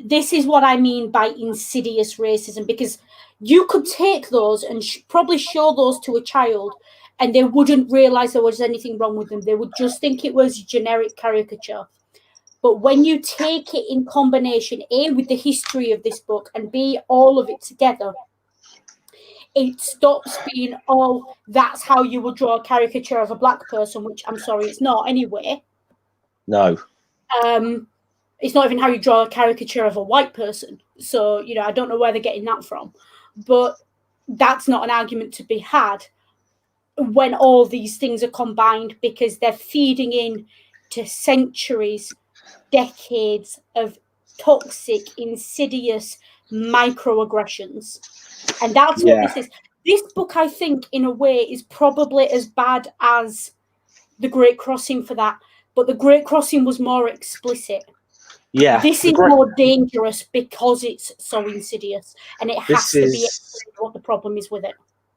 This is what I mean by insidious racism, because you could take those and probably show those to a child and they wouldn't realise there was anything wrong with them. They would just think it was generic caricature. But when you take it in combination, A, with the history of this book, and B, all of it together, it stops being, oh, that's how you would draw a caricature of a black person, which I'm sorry, it's not anyway. No. It's not even how you draw a caricature of a white person. So, you know, I don't know where they're getting that from. But that's not an argument to be had when all these things are combined, because they're feeding in to centuries, decades of toxic, insidious microaggressions. And that's what this is. This book, I think, in a way, is probably as bad as The Great Crossing for that. But The Great Crossing was more explicit. Yeah. This is more dangerous because it's so insidious, and it has to be explained what the problem is with it.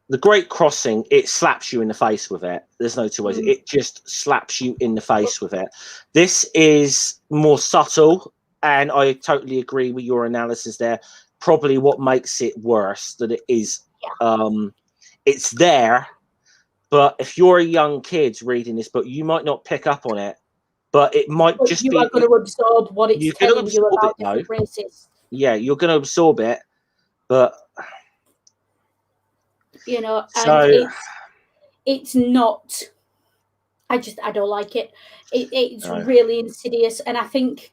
The Great Crossing, it slaps you in the face with it. There's no two ways. It just slaps you in the face with it. This is more subtle, and I totally agree with your analysis there. Probably what makes it worse that it is, it's there, but if you're a young kid reading this book, you might not pick up on it, but it might just you be. You are going to absorb what it's telling you about different races. Yeah, you're going to absorb it, but you know, and it's not. I don't like it. It's really insidious, and I think,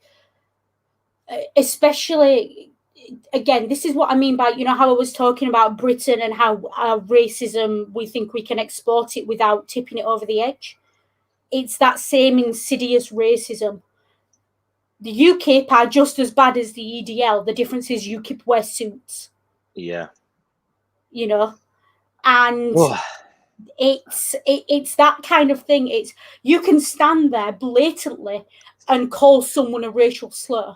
especially, again, this is what I mean by, you know, how I was talking about Britain and how our racism, we think we can export it without tipping it over the edge. It's that same insidious racism. The UKIP are just as bad as the EDL. The difference is UKIP wear suits. Yeah. You know, and it's that kind of thing. It's, you can stand there blatantly and call someone a racial slur.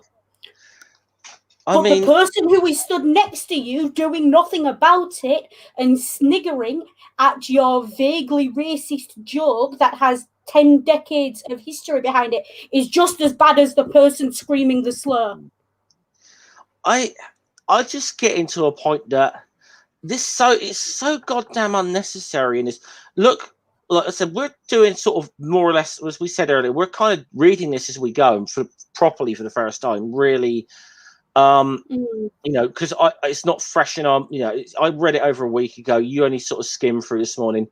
But the person who is stood next to you doing nothing about it and sniggering at your vaguely racist joke that has 10 decades of history behind it is just as bad as the person screaming the slur. I just get into a point that it's so goddamn unnecessary. And it's, look, like I said, we're doing sort of more or less, as we said earlier, we're kind of reading this as we go and properly for the first time, really. You know, because it's not fresh in our, you know, I read it over a week ago. You only sort of skimmed through this morning.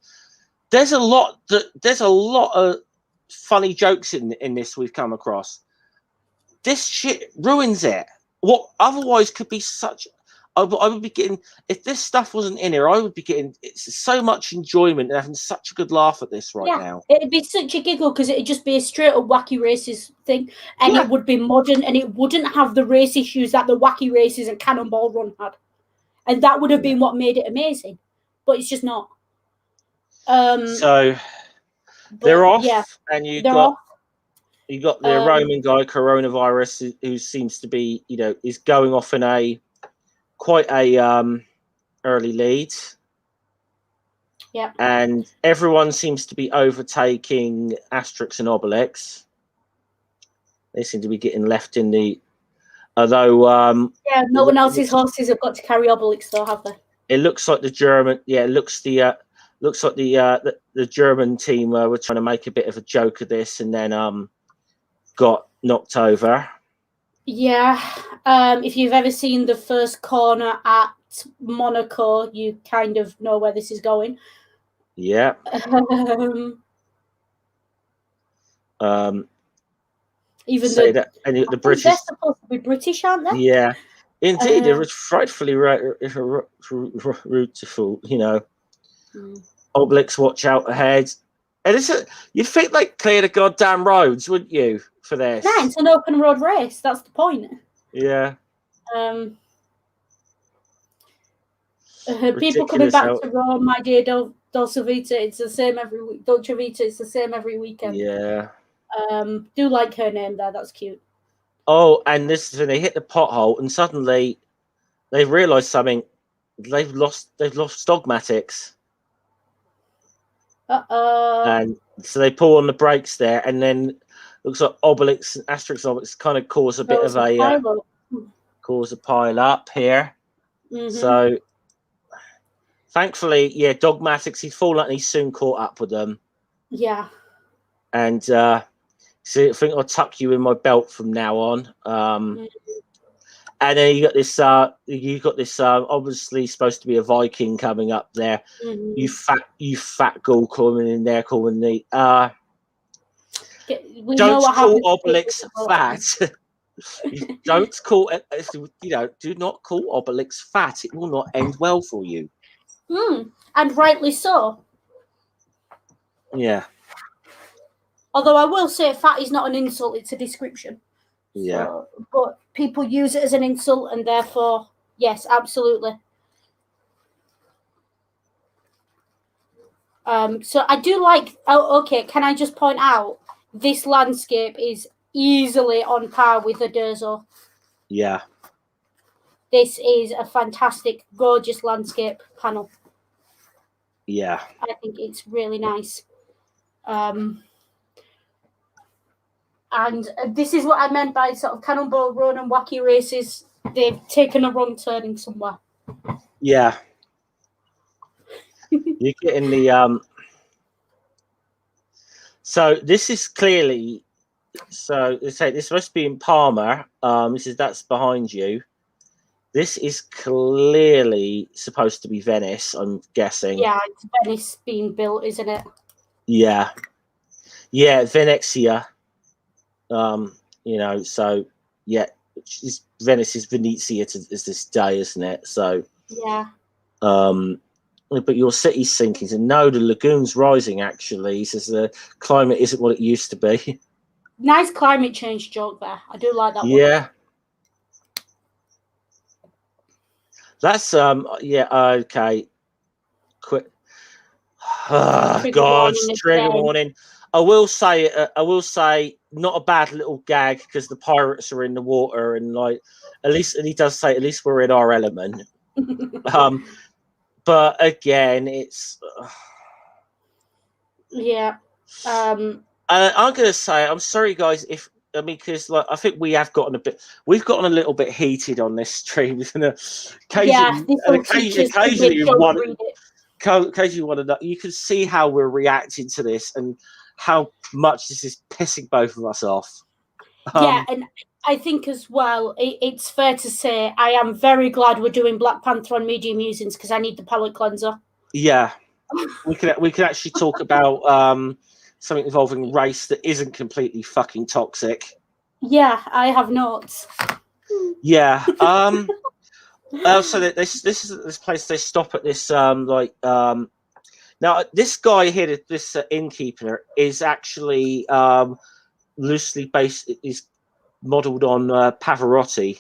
There's a lot of funny jokes in this we've come across. This shit ruins it. What otherwise could be such, I would be getting, if this stuff wasn't in here, I would be getting so much enjoyment and having such a good laugh at this now. It'd be such a giggle because it'd just be a straight up wacky racist thing, and it would be modern, and it wouldn't have the race issues that the wacky races and Cannonball Run had, and that would have been what made it amazing. But it's just not. So they're off, and you got the Roman guy, Coronavirus, who seems to be, you know, is going off in quite a early lead. Yeah. And everyone seems to be overtaking Asterix and Obelix. They seem to be getting left in the, although no one else's horses have got to carry Obelix though, have they? It looks like the German, it looks like the German team were trying to make a bit of a joke of this, and then got knocked over. Yeah, if you've ever seen the first corner at Monaco, you kind of know where this is going. Yeah. Even the British, they're supposed to be British, aren't they? Yeah, indeed, it was frightfully beautiful. You know, Obelix, watch out ahead. And you'd think they'd clear the goddamn roads, wouldn't you, for this? Yeah, it's an open road race. That's the point. Yeah. People coming back to Rome, my dear Dolce Vita, it's the same every week. Dolce Vita, it's the same every weekend. Yeah. Do like her name there. That's cute. Oh, and this is when they hit the pothole, and suddenly they realise something. They've lost Dogmatics. And so they pull on the brakes there, and then looks like Obelix and Asterix and Obelix kind of cause a bit of a pile up here. So thankfully, yeah, Dogmatics, he's fallen and he's soon caught up with them. Yeah. And so I think I'll tuck you in my belt from now on. And then you got this obviously supposed to be a Viking coming up there. You fat ghoul coming in there calling the don't call Obelix fat. Do not call Obelix fat. It will not end well for you. And rightly so. Yeah. Although I will say fat is not an insult, it's a description. Yeah. So, but people use it as an insult, and therefore, yes, absolutely. So I do like. Oh, okay. Can I just point out this landscape is easily on par with the Durzo. Yeah. This is a fantastic, gorgeous landscape panel. Yeah. I think it's really nice. And this is what I meant by sort of Cannonball Run and Wacky Races. They've taken a wrong turning somewhere. Yeah. You're getting the So this is clearly. So they say this must be in Parma. That's behind you. This is clearly supposed to be Venice, I'm guessing. Yeah, it's Venice being built, isn't it? Yeah. Yeah, Venezia. So yeah, Venice is Venezia to this day, isn't it? So yeah. But your city's sinking. So no, the lagoon's rising. Actually, he says the climate isn't what it used to be. Nice climate change joke there. I do like that one. Yeah. That's okay. Quick. God, trigger warning. I will say, not a bad little gag because the pirates are in the water, and and he does say, at least we're in our element. But again, it's yeah. I'm gonna say, I'm sorry, guys, because I think we've gotten a little bit heated on this stream. Occasionally you can see how we're reacting to this and how much this is pissing both of us off. Yeah, and I think as well, it's fair to say I am very glad we're doing Black Panther on Media Musings because I need the palate cleanser. Yeah, we can actually talk about something involving race that isn't completely fucking toxic. Yeah, I have notes. Yeah. So this is this place they stop at this now this guy here, this innkeeper, is actually loosely based, is modelled on Pavarotti,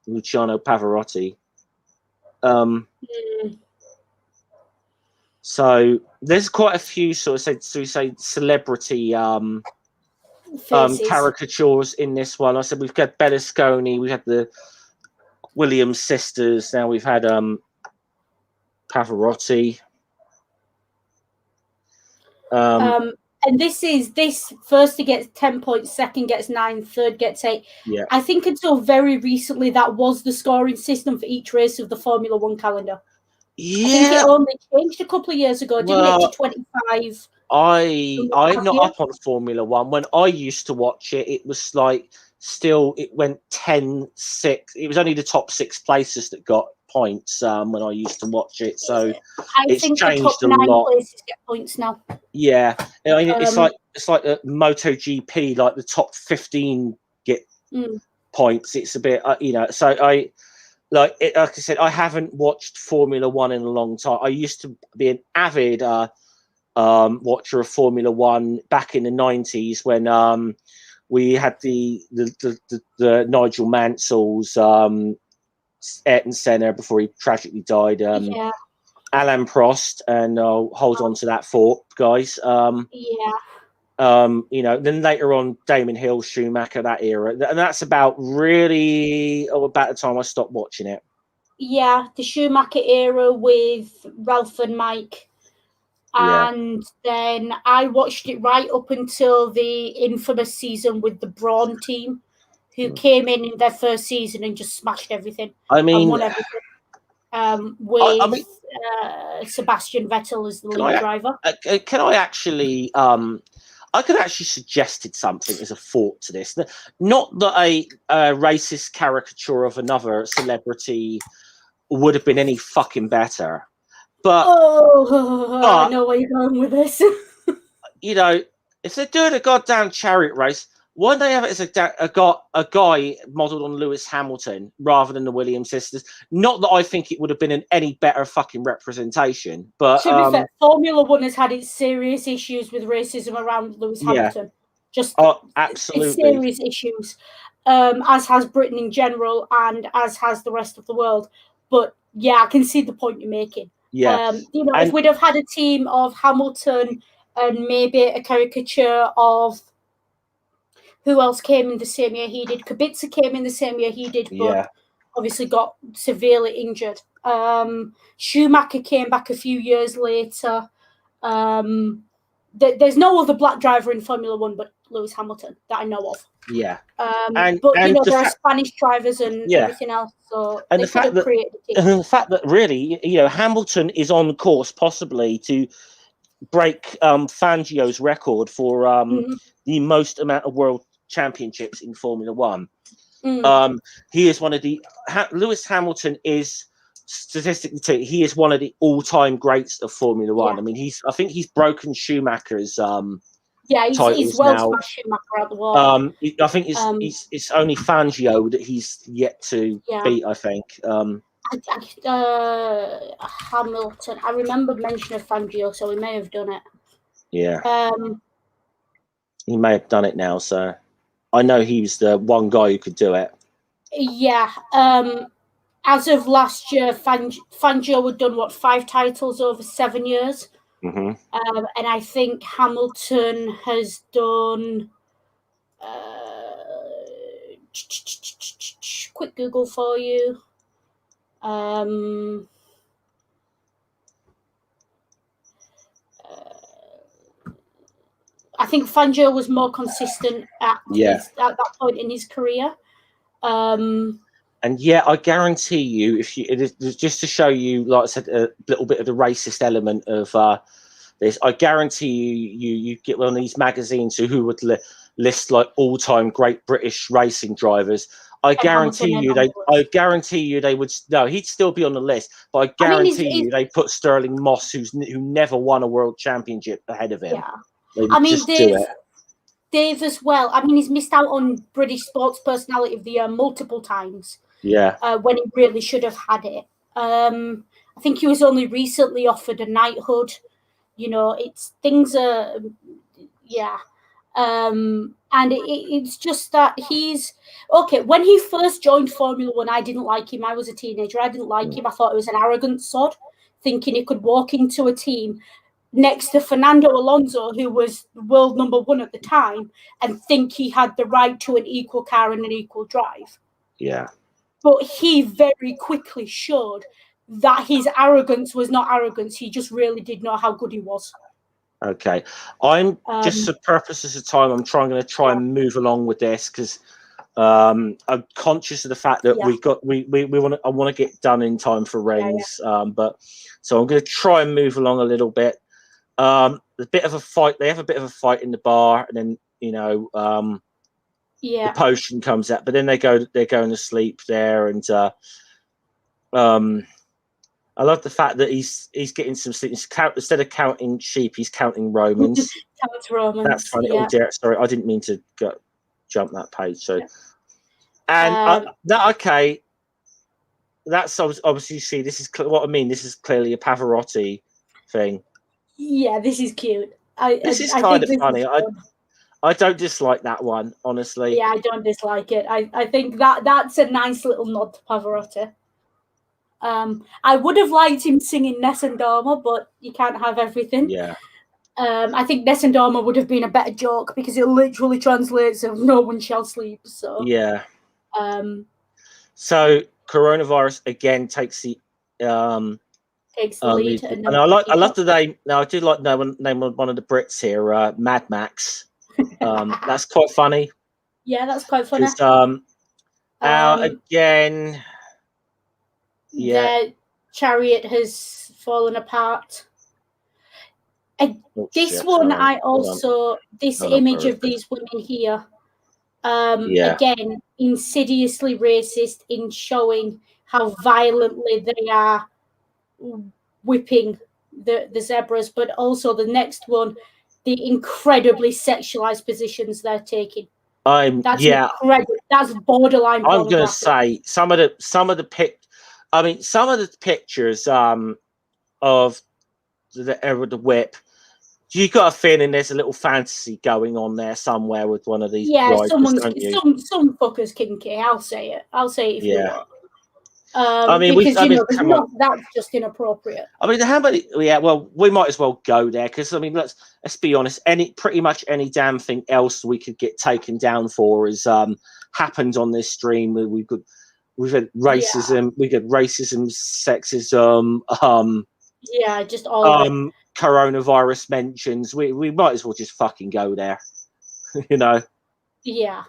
Luciano Pavarotti. So there's quite a few sort of say celebrity caricatures in this one. I said we've got Berlusconi, we had the Williams sisters, now we've had Pavarotti. And this first gets 10 points, second gets 9, third gets 8. Yeah. I think until very recently that was the scoring system for each race of the Formula One calendar. Yeah. I think it only changed a couple of years ago, didn't it, to 25? I'm not up on Formula One. When I used to watch it, it was it went 10-6. It was only the top 6 places that got points when I used to watch it. So it's changed a lot. The top 9 places get points now. Yeah, I mean, it's like MotoGP, like the top 15 get points. It's a bit, So like I said, I haven't watched Formula One in a long time. I used to be an avid watcher of Formula One back in the 90s when we had the Nigel Mansell's, Ayrton Senna before he tragically died. Alain Prost, and I'll hold on to that thought, guys. Then later on, Damon Hill, Schumacher, that era, and that's about about the time I stopped watching it. Yeah, the Schumacher era with Ralph and Mike. And then I watched it right up until the infamous season with the Brawn team, who came in their first season and just smashed everything. I mean, and won everything. With Sebastian Vettel as the lead driver. Can I actually? I could actually suggested something as a thought to this. Not that a racist caricature of another celebrity would have been any fucking better. But I know where you're going with this. If they're doing a goddamn chariot race, why don't they have it as a guy modelled on Lewis Hamilton rather than the Williams sisters? Not that I think it would have been an any better fucking representation, but to be fair, Formula One has had its serious issues with racism around Lewis Hamilton. Just absolutely serious issues, as has Britain in general, and as has the rest of the world. But yeah, I can see the point you're making. Yeah, if we'd have had a team of Hamilton and maybe a caricature of who else came in the same year he did. Kubica came in the same year he did, but obviously got severely injured. Schumacher came back a few years later. There's no other black driver in Formula One but Lewis Hamilton that I know of. Yeah. But there are Spanish drivers and everything else. So and the fact that really, Hamilton is on course possibly to break Fangio's record for the most amount of world championships in Formula One. He is one of the Lewis Hamilton is statistically he is one of the all-time greats of Formula One. I mean, I think he's broken Schumacher's he's well smashed Schumacher out the wall. I think it's only Fangio that he's yet to beat, I think. Hamilton. I remember mention of Fangio, so he may have done it. Yeah. He may have done it now, so I know he was the one guy who could do it. Yeah. As of last year, Fangio had done 5 titles over 7 years. Mm-hmm. And I think Hamilton has done. Quick Google for you. I think Fangio was more consistent at that point in his career. And I guarantee you, just to show you, like I said, a little bit of the racist element of this, I guarantee you get one of these magazines who would list like all-time great British racing drivers. I guarantee you they would. No, he'd still be on the list, but I guarantee you they put Sterling Moss, who never won a world championship, ahead of him. Yeah. Dave as well. I mean, he's missed out on British Sports Personality of the Year multiple times. Yeah. When he really should have had it. I think he was only recently offered a knighthood. Things are, and it's just that he's okay. When he first joined Formula One, I didn't like him. I was a teenager. I didn't like him. I thought he was an arrogant sod, thinking he could walk into a team next to Fernando Alonso, who was world number 1 at the time, and think he had the right to an equal car and an equal drive. Yeah. But he very quickly showed that his arrogance was not arrogance. He just really did know how good he was. Okay. I'm just for purposes of time, I'm going to try and move along with this because I'm conscious of the fact that I want to get done in time for Rings. But so I'm going to try and move along a little bit. A bit of a fight. They have a bit of a fight in the bar, and then the potion comes out, but then they're going to sleep there, and I love the fact that he's getting some sleep. Instead of counting sheep, he's counting Romans. Counts Romans. That's funny. Yeah. Oh dear, sorry, I didn't mean to jump that page. So, and okay, that's obviously, you see, this is what I mean. This is clearly a Pavarotti thing. Yeah, this is cute. This is kind of funny. I don't dislike that one, honestly. Yeah, I don't dislike it. I think that's a nice little nod to Pavarotti. I would have liked him singing Nessun Dorma, but you can't have everything. Yeah. I think Nesendorma would have been a better joke because it literally translates of "no one shall sleep." So yeah. um, So coronavirus again takes the takes the lead, and and then I love the name. Now I do like name one of the Brits here, Mad Max. That's quite funny yeah, that's quite funny. because again, yeah, the Chariot has fallen apart. This one, sorry. I also this Hold on, image where of is it? these women here. Yeah, Again, insidiously racist in showing how violently they are whipping the zebras, but also the next one, the incredibly sexualized positions they're taking. That's incredible. That's borderline I'm gonna pornographic. say some of the some of the pictures of the whip. You got a feeling there's a little fantasy going on there somewhere with one of these riders, don't you? Some fuckers kinky. I'll say it. I'll say it if you want. I mean, because that's just inappropriate. I mean, how many? Yeah, well, we might as well go there because I mean, let's be honest. Pretty much any damn thing else we could get taken down for has happened on this stream. We've had racism, sexism, yeah, just all coronavirus mentions. We might as well just fucking go there, you know. Yeah.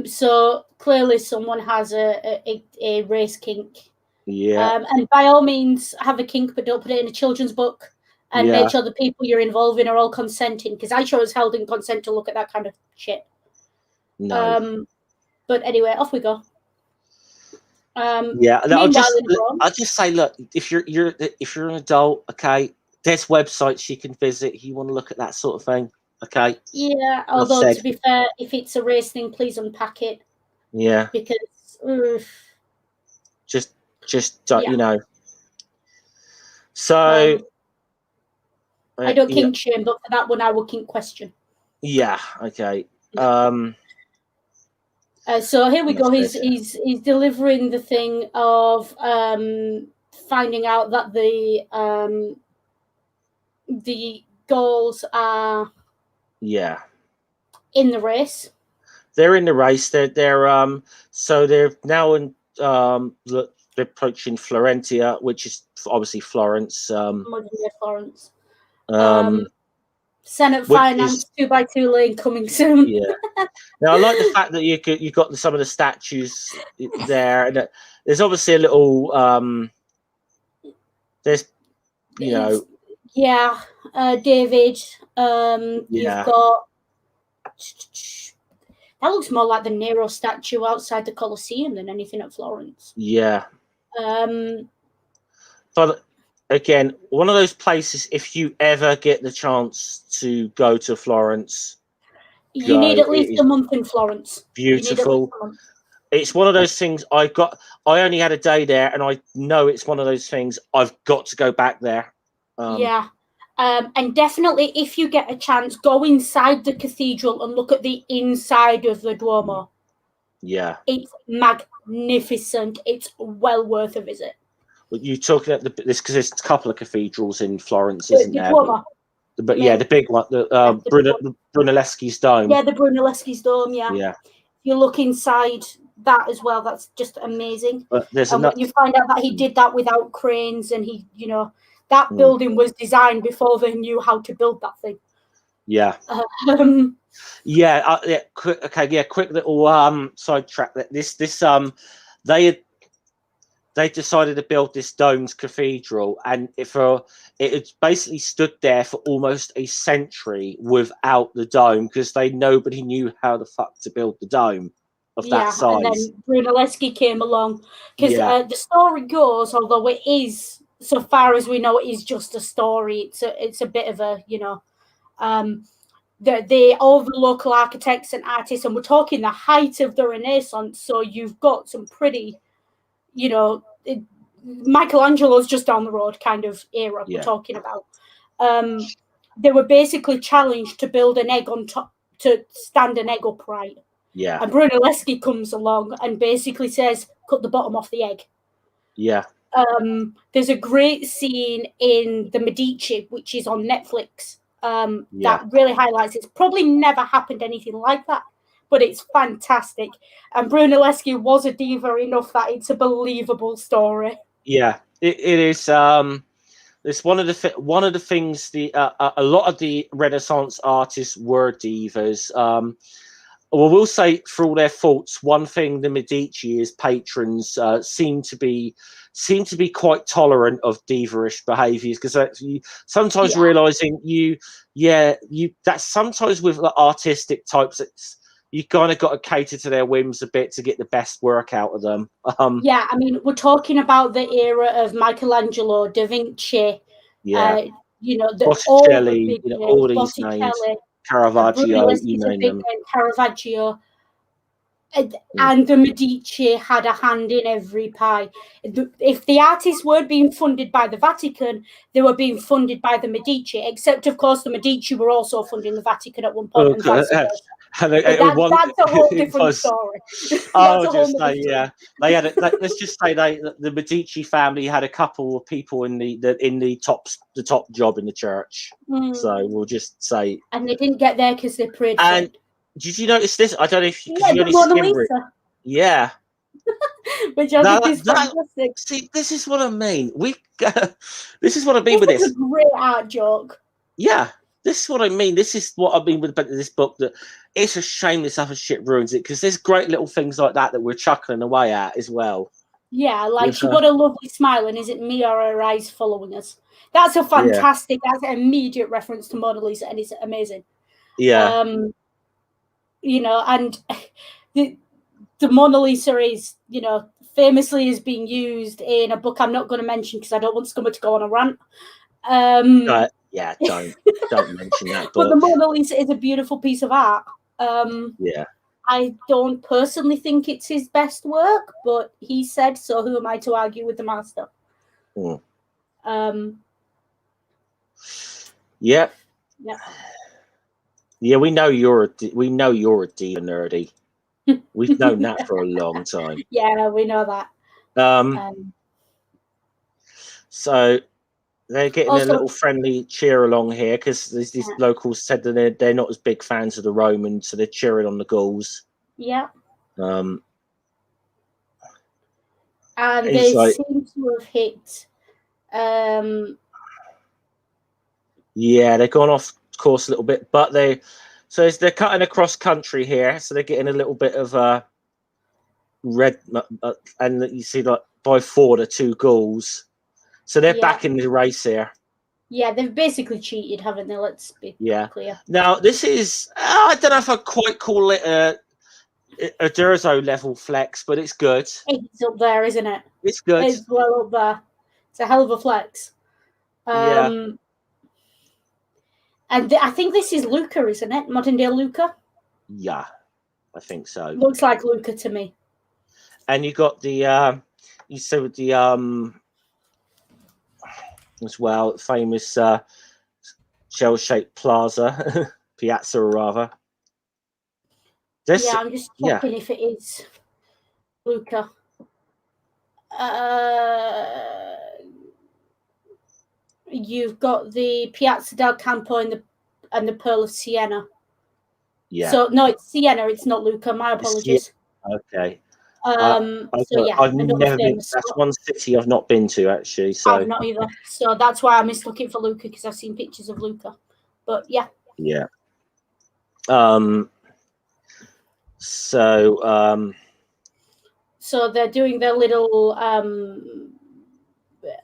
So clearly someone has a race kink. Yeah. And by all means have a kink, but don't put it in a children's book, and make sure the people you're involving are all consenting, because I sure as hell didn't consent to look at that kind of shit. No. But anyway, off we go. Yeah, I'll just say, look, if you're an adult, okay, there's websites you can visit. You want to look at that sort of thing, okay? Yeah, although to be fair, if it's a race thing, please unpack it. Yeah, because just you know. So I don't kink shame, but for that one, I will kink question. Yeah. Okay. So here we go. He's delivering the thing of finding out that the goals are in the race. They're in the race. They're so they're now in they're approaching Florentia, which is obviously Florence. Florence. Um, Senate finance 2x2 lane coming soon. Yeah. Now I like the fact that you got some of the statues there, and there's obviously a little there's David. You've got that looks more like the Nero statue outside the Colosseum than anything at Florence. Yeah. But again, one of those places, if you ever get the chance to go to Florence, you need at least a month in Florence. Beautiful. It's one of those things I only had a day there, and I know it's one of those things I've got to go back there. And definitely, if you get a chance, go inside the cathedral and look at the inside of the Duomo. Yeah. It's magnificent. It's well worth a visit. Well, you're talking about this because there's a couple of cathedrals in Florence, isn't there? Duomo. But yeah, the big one, the Brunelleschi's dome. Yeah, the Brunelleschi's dome. Yeah. Yeah. You look inside that as well. That's just amazing. But there's you find out that he did that without cranes, and that building was designed before they knew how to build that thing. Yeah. Quick little sidetrack. That they decided to build this domed cathedral, and it had basically stood there for almost a century without the dome because nobody knew how the fuck to build the dome of that size. And then Brunelleschi came along because the story goes, although it is, so far as we know, it is just a story. It's a bit of a all the local architects and artists, and we're talking the height of the Renaissance. So you've got some pretty, Michelangelo's just down the road kind of era we're talking about. They were basically challenged to build an egg on top, to stand an egg upright. Yeah. And Brunelleschi comes along and basically says, cut the bottom off the egg. Yeah. There's a great scene in The Medici, which is on Netflix, that really highlights it's probably never happened anything like that, but it's fantastic. And Brunelleschi was a diva enough that it's a believable story. Yeah, it is. It's one of the things. A lot of the Renaissance artists were divas. Well, we'll say for all their faults, one thing the Medici's patrons seem to be quite tolerant of diva-ish behaviours, because sometimes realizing that's sometimes with the artistic types, you kind of got to cater to their whims a bit to get the best work out of them. Yeah, I mean, we're talking about the era of Michelangelo, Da Vinci, Botticelli, all these names, Caravaggio, you name them. Caravaggio. And the Medici had a hand in every pie. If the artists weren't being funded by the Vatican, they were being funded by the Medici, except, of course, the Medici were also funding the Vatican at one point. Okay. And that's a whole different story. They had. Let's just say the Medici family had a couple of people in the top job in the church. So we'll just say, and they didn't get there because they prayed. And did you notice this? I don't know if you the Mona Lisa. Yeah. Which I think is fantastic. See, this is what I mean. This is what I mean with this. It's a great art joke. Yeah. This is what I mean. This is what I mean with this book, that it's a shame this other shit ruins it, because there's great little things like that we're chuckling away at as well. Yeah, like she got a lovely smile, and is it me or her eyes following us? That's a fantastic, that's an immediate reference to Mona Lisa, and it's amazing. Yeah. And the Mona Lisa is, famously is being used in a book I'm not going to mention because I don't want someone to go on a rant. Yeah, don't mention that. But the Mona Lisa is a beautiful piece of art. I don't personally think it's his best work, but he said so. Who am I to argue with the master? Yeah. Yeah, we know you're a diva nerdy. We've known that for a long time. Yeah, we know that. So they're getting a little friendly cheer along here, because these locals said that they're not as big fans of the Romans, so they're cheering on the Gauls. Yeah. And they seem to have hit. Yeah, they've gone off course a little bit, but they're cutting across country here, so they're getting a little bit of red, and you see, like, by 4 the 2 Gauls. So they're back in the race here. Yeah, they've basically cheated, haven't they? Let's be clear. Now, this is, I don't know if I'd quite call it a Durzo level flex, but it's good. It's up there, isn't it? It's good. It's well up there. It's a hell of a flex. And I think this is Luca, isn't it? Modern day Luca? Yeah, I think so. Looks like Luca to me. And you got the, you said with the, as well, famous shell-shaped plaza, piazza rather. I'm just checking if it is Luca. You've got the Piazza del Campo and the Pearl of Siena. Yeah. So no, it's Siena. It's not Luca. My apologies. Okay. I've never been. That's one city I've not been to, actually. So I've not either. So that's why I missed looking for Luca, because I've seen pictures of Luca. But yeah. Yeah. So they're doing their little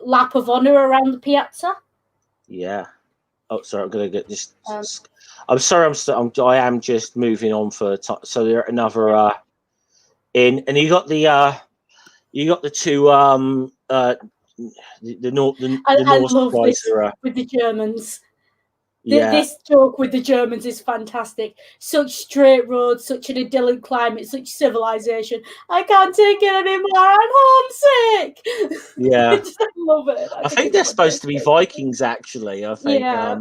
lap of honor around the piazza. Yeah. Oh, sorry. I'm gonna get this. I'm sorry. I am just moving on for time. So there another and you got the 2 the North guys with the Germans. Yeah. This joke with the Germans is fantastic. Such straight roads, such an idyllic climate, such civilization. I can't take it anymore. I'm homesick. Yeah. I just love it. I think they're supposed to be Vikings, actually. I think. Yeah,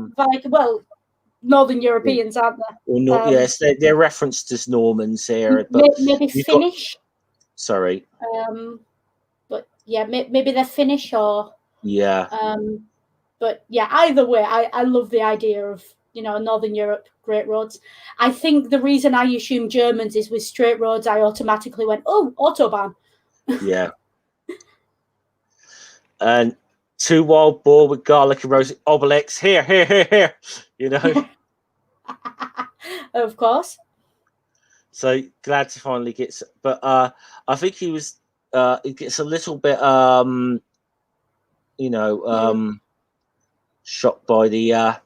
Northern Europeans, aren't they? Yes, they're referenced as Normans here. But maybe Finnish. Sorry. But yeah, maybe they're Finnish or. Yeah. But yeah, either way, I love the idea of Northern Europe, great roads. I think the reason I assumed Germans is with straight roads, I automatically went, oh, Autobahn. Yeah. And 2 wild boar with garlic and roasted Obelix. Here. Of course. So glad to finally get. But I think he was. It gets a little bit. Shocked by the.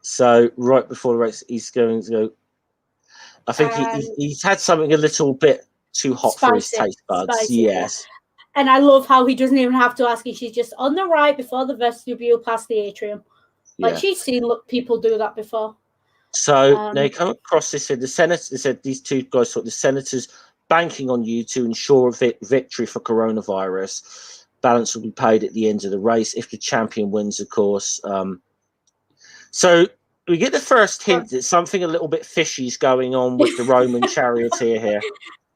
So right before the race, he's going to go. I think he's had something a little bit too hot for his taste buds. Spicy, yes. Yeah. And I love how he doesn't even have to ask you. She's just on the right before the vestibule past the atrium. Like she's seen people do that before. So they come across this. The senators. They said these 2 guys thought the senators banking on you to ensure victory for coronavirus. Balance will be paid at the end of the race if the champion wins, of course. So we get the first hint that something a little bit fishy is going on with the Roman charioteer here.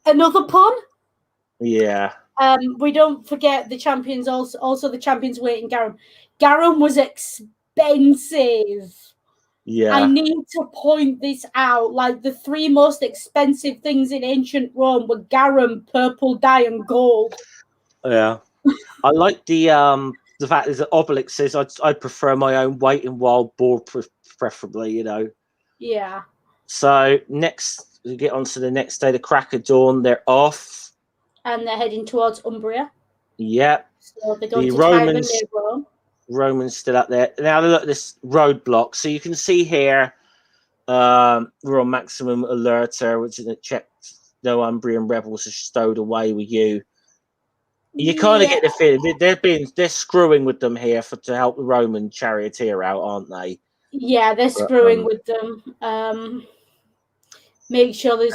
Another pun? Yeah. We don't forget the champions also the champions weight in garum. Garum was expensive. Yeah. I need to point this out. Like the 3 most expensive things in ancient Rome were garum, purple dye, and gold. Yeah. I like the fact is that Obelix says I'd prefer my own weight in wild boar preferably, Yeah. So next we get on to the next day, the crack of dawn, they're off. And they're heading towards Umbria. Yep. So they're going to Tyre near Rome. Romans still up there. Now look at this roadblock. So you can see here we're on maximum alerter, which is a check. No Umbrian rebels are stowed away with you. You kind of get the feeling they're screwing with them here to help the Roman charioteer out, aren't they? Yeah, they're screwing with them. Make sure there's,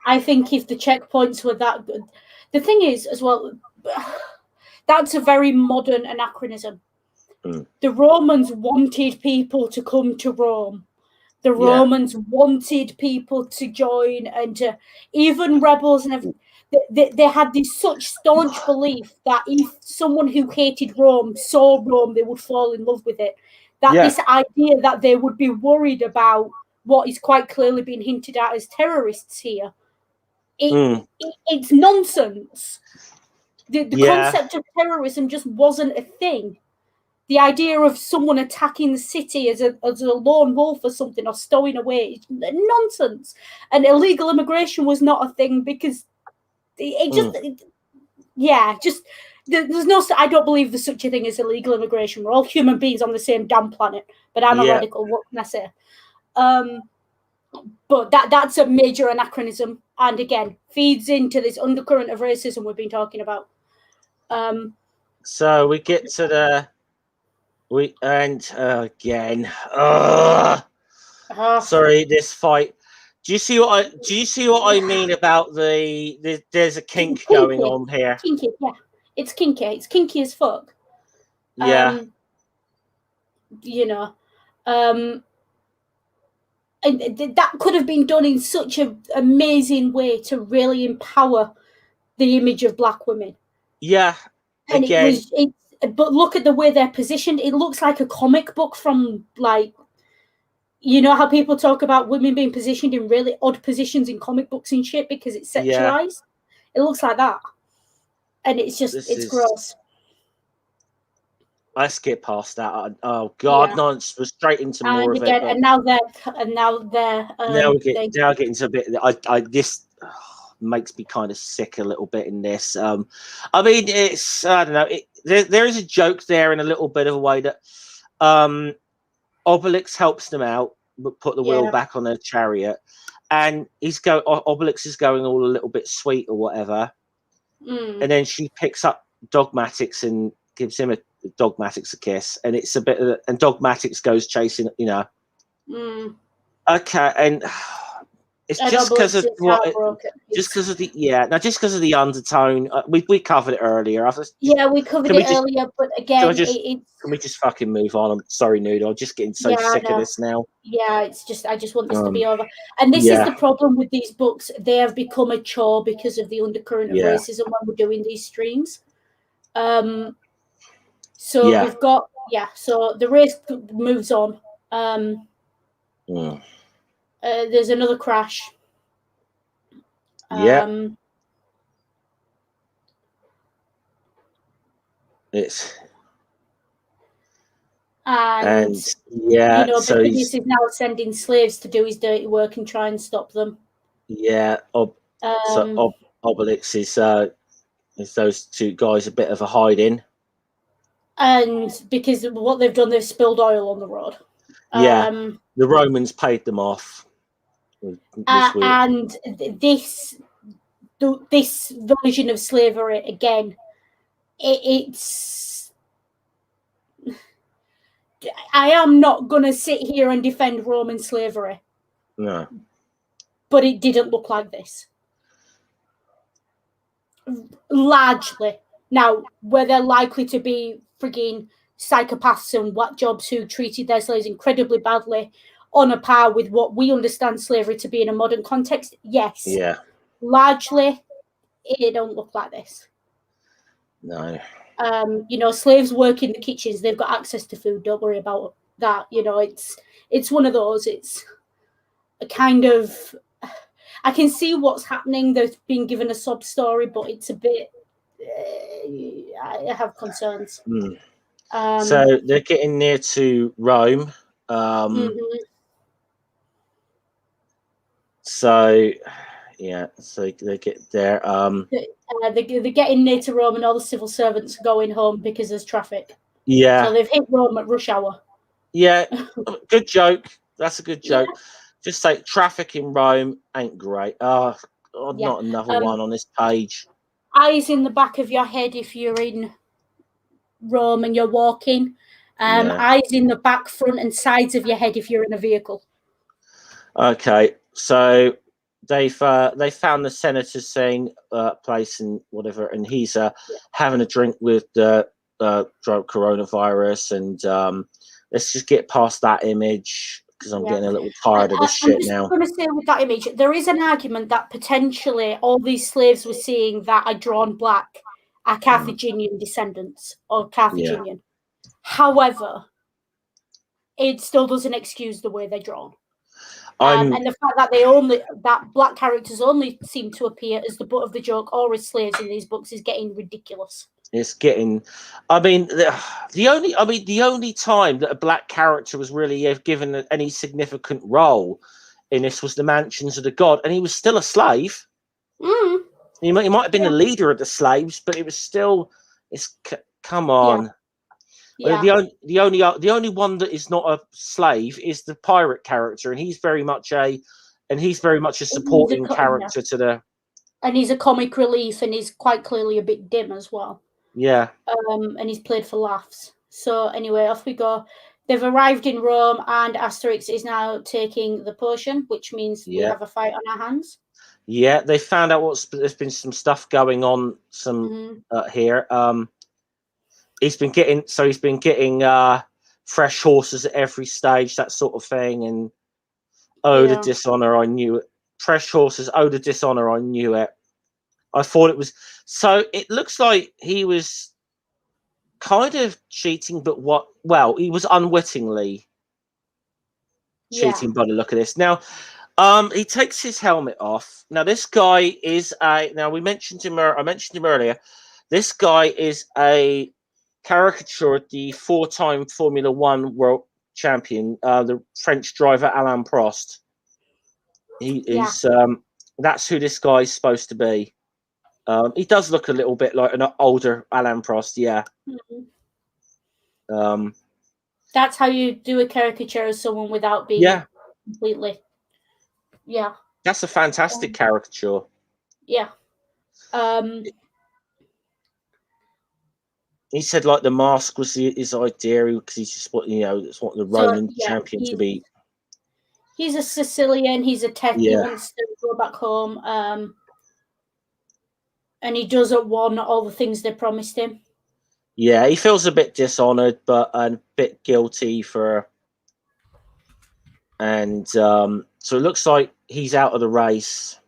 I think if the checkpoints were that good. The thing is, as well, that's a very modern anachronism. The Romans wanted people to come to Rome. The Romans wanted people to join and to even rebels and everything. They had this such staunch belief that if someone who hated Rome saw Rome, they would fall in love with it. This idea that they would be worried about what is quite clearly being hinted at as terrorists here, it's nonsense. The concept of terrorism just wasn't a thing. The idea of someone attacking the city as a lone wolf or something, or stowing away, is nonsense. And illegal immigration was not a thing because there's no. I don't believe there's such a thing as illegal immigration. We're all human beings on the same damn planet. But I'm a radical. What can I say? But that's a major anachronism, and again feeds into this undercurrent of racism we've been talking about. So we get to again. Sorry, this fight. Do you see what I mean about there's a kink going on here? Kinky, yeah. It's kinky. It's kinky as fuck. Yeah. And that could have been done in such an amazing way to really empower the image of Black women. Yeah. And but look at the way they're positioned. It looks like a comic book from, like, how people talk about women being positioned in really odd positions in comic books and shit because it's sexualized. It looks like that. And it's just, it's gross. I skip past that. Oh God, no! It's straight into more of it. And now they're. Now we're getting to a bit. This makes me kind of sick a little bit in this. I mean, it's I don't know. There is a joke there in a little bit of a way that Obelix helps them out, but put the wheel back on their chariot, and Obelix is going all a little bit sweet or whatever, and then she picks up Dogmatics and gives him Dogmatics a kiss, and it's a bit of, and Dogmatics goes chasing, okay, and it's just because of the undertone. We covered it earlier. We covered it earlier, but again, can we just fucking move on? I'm sorry, Noodle. I'm just getting so sick of this now. Yeah, it's just I just want this to be over. And this is the problem with these books. They have become a chore because of the undercurrent of racism when we're doing these streams. So we've got Yeah, so the race moves on. There's another crash. Yeah. And yeah, you know, so Benavides is now sending slaves to do his dirty work and try and stop them. Yeah, so Obelix is those two guys a bit of a hide-in. And because what they've done, they've spilled oil on the road. Yeah, the Romans paid them off. And this version of slavery, again, it's... I am not going to sit here and defend Roman slavery. No. But it didn't look like this. Largely. Now, were there likely to be frigging psychopaths and whack jobs who treated their slaves incredibly badly on a par with what we understand slavery to be in a modern context? Yes. Yeah. Largely, it don't look like this. No. You know, slaves work in the kitchens. They've got access to food. Don't worry about that. You know, it's one of those. It's a kind of... I can see what's happening. They've been given a sob story, but it's a bit... I have concerns. So they're getting near to Rome. So, yeah, so they get there. They're getting near to Rome, and all the civil servants are going home because there's traffic. Yeah. So they've hit Rome at rush hour. Yeah, good joke. That's a good joke. Yeah. Just say traffic in Rome ain't great. Yeah. Not another one on this page. Eyes in the back of your head if you're in Rome and you're walking. Eyes in the back, front, and sides of your head if you're in a vehicle. Okay, so they found the senator's saying place and whatever, and he's having a drink with the coronavirus, and let's just get past that image because I'm getting a little tired of this shit now. I'm going to say with that image, there is an argument that potentially all these slaves we're seeing that are drawn black are Carthaginian descendants or Carthaginian. Yeah. However, it still doesn't excuse the way they're drawn. And the fact that that black characters only seem to appear as the butt of the joke or as slaves in these books is getting ridiculous. It's getting, I mean, the only time that a black character was really given any significant role in this was the Mansions of the God, and he was still a slave. He might have been the leader of the slaves, but it was still. Come on. Yeah. The only one that is not a slave is the pirate character, and he's very much a supporting character to the. And he's a comic relief, and he's quite clearly a bit dim as well. Yeah. And he's played for laughs. So anyway, off we go. They've arrived in Rome, and Asterix is now taking the potion, which means we have a fight on our hands. Yeah, they found out there's been some stuff going on here. He's been getting fresh horses at every stage, that sort of thing, and the dishonor, I knew it. Fresh horses, the dishonor, I knew it. I thought it was so. It looks like he was kind of cheating, but he was unwittingly cheating by the look of this. Now, he takes his helmet off. Now, this guy is I mentioned him earlier. This guy is a caricature of the 4-time Formula One world champion, the French driver Alain Prost. He is. That's who this guy's supposed to be. He does look a little bit like an older Alain Prost, yeah. That's how you do a caricature of someone without being completely. Yeah. That's a fantastic caricature. Yeah. He said like the mask was his idea because he's just it's what the Roman champion to be. He's a Sicilian. He's a tech. He wants to go back home. And he doesn't want all the things they promised him. Yeah, he feels a bit dishonored, but a bit guilty and so it looks like he's out of the race.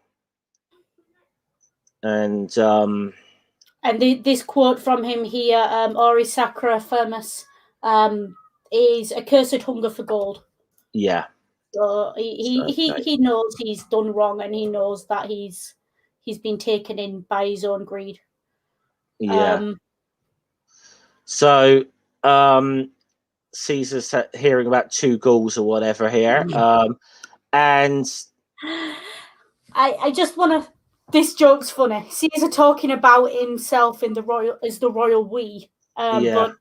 And this quote from him here, Ori Sacra Firmus, is a cursed hunger for gold. Yeah. So Okay. he knows he's done wrong, and he knows that he's been taken in by his own greed. Yeah. So Caesar's hearing about 2 Gauls or whatever here. And I just want to. This joke's funny. Caesar talking about himself in the royal we, but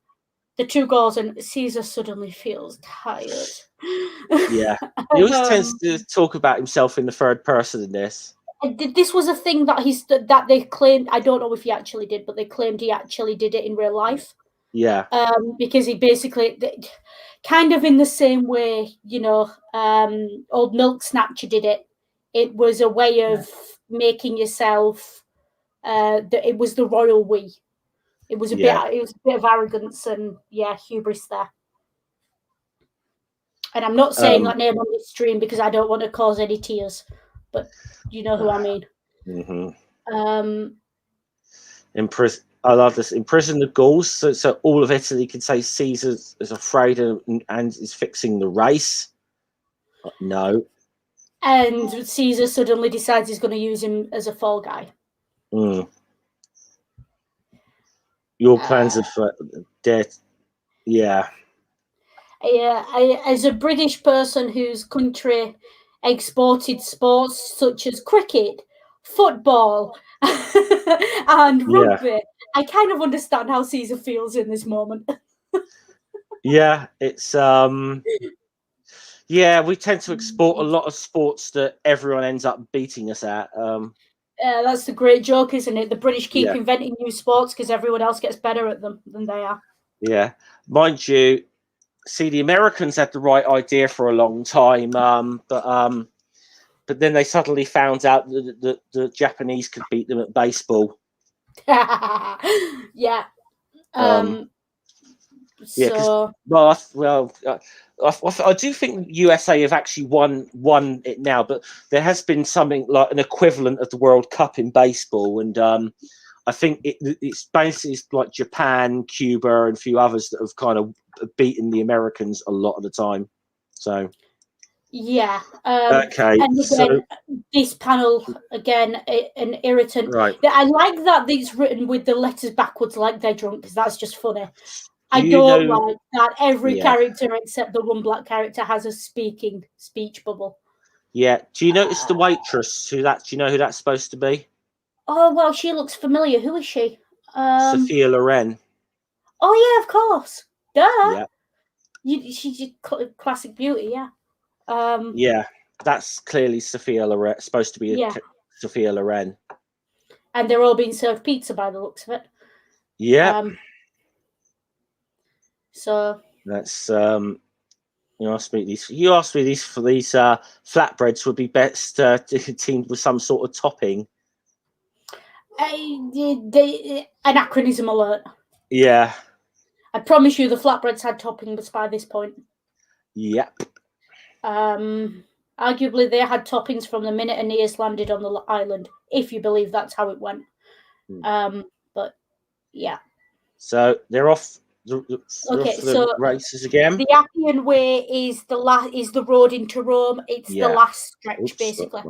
the 2 Gauls, and Caesar suddenly feels tired. Yeah, he always tends to talk about himself in the third person in this. This was a thing that they claimed. I don't know if he actually did, but they claimed he actually did it in real life. Yeah. Because he basically, kind of in the same way, old Milk Snatcher did it. It was a way of making yourself. It was the royal we. It was a bit of arrogance and hubris there. And I'm not saying that name on this stream because I don't want to cause any tears, but you know who I mean. I love this. Imprison the Gauls, so all of Italy can say Caesar is afraid and is fixing the race. No. And Caesar suddenly decides he's going to use him as a fall guy. Your plans are dead. Yeah. As a British person whose country exported sports such as cricket, football, and rugby, I kind of understand how Caesar feels in this moment. Yeah, it's we tend to export a lot of sports that everyone ends up beating us at. That's the great joke, isn't it? The British keep inventing new sports because everyone else gets better at them than they are. Yeah, mind you, see, the Americans had the right idea for a long time, but then they suddenly found out that the Japanese could beat them at baseball. Yeah. So I do think USA have actually won it now, but there has been something like an equivalent of the World Cup in baseball, and I think it's basically like Japan, Cuba, and a few others that have kind of beaten the Americans a lot of the time. So okay. And again, this panel again an irritant. Right. I like that it's written with the letters backwards, like they're drunk, because that's just funny. I don't like that every character except the one black character has a speech bubble. Yeah. Do you notice the waitress? Do you know who that's supposed to be? Oh, well, she looks familiar. Who is she? Sophia Loren. Oh, yeah, of course. Duh. Yeah. She's classic beauty, yeah. Yeah, that's clearly Sophia Loren. Supposed to be Sophia Loren. And they're all being served pizza by the looks of it. Yeah. So that's you asked me these for these flatbreads would be best teamed with some sort of topping. Anachronism alert. Yeah. I promise you the flatbreads had toppings by this point. Yep. Arguably they had toppings from the minute Aeneas landed on the island, if you believe that's how it went. But yeah. So they're off the races again. The Appian Way is the road into Rome. It's the last stretch, basically.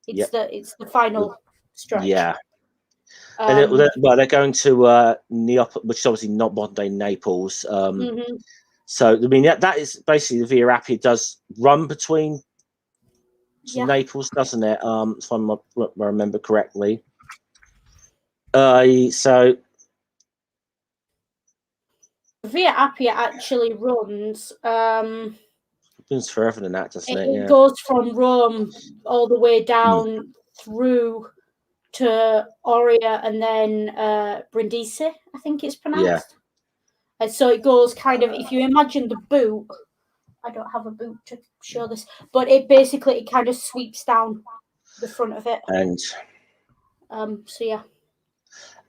It's the final stretch. Yeah. And they're going to Neapolis, which is obviously not modern day Naples. So I mean that is basically the Via Appia does run between Naples, doesn't it? If I remember correctly. So Via Appia actually runs. Runs forever than that, doesn't it? It goes from Rome all the way down through to Oria and then Brindisi, I think it's pronounced. Yeah. And so it goes kind of, if you imagine the boot, I don't have a boot to show this, but it kind of sweeps down the front of it. And so yeah.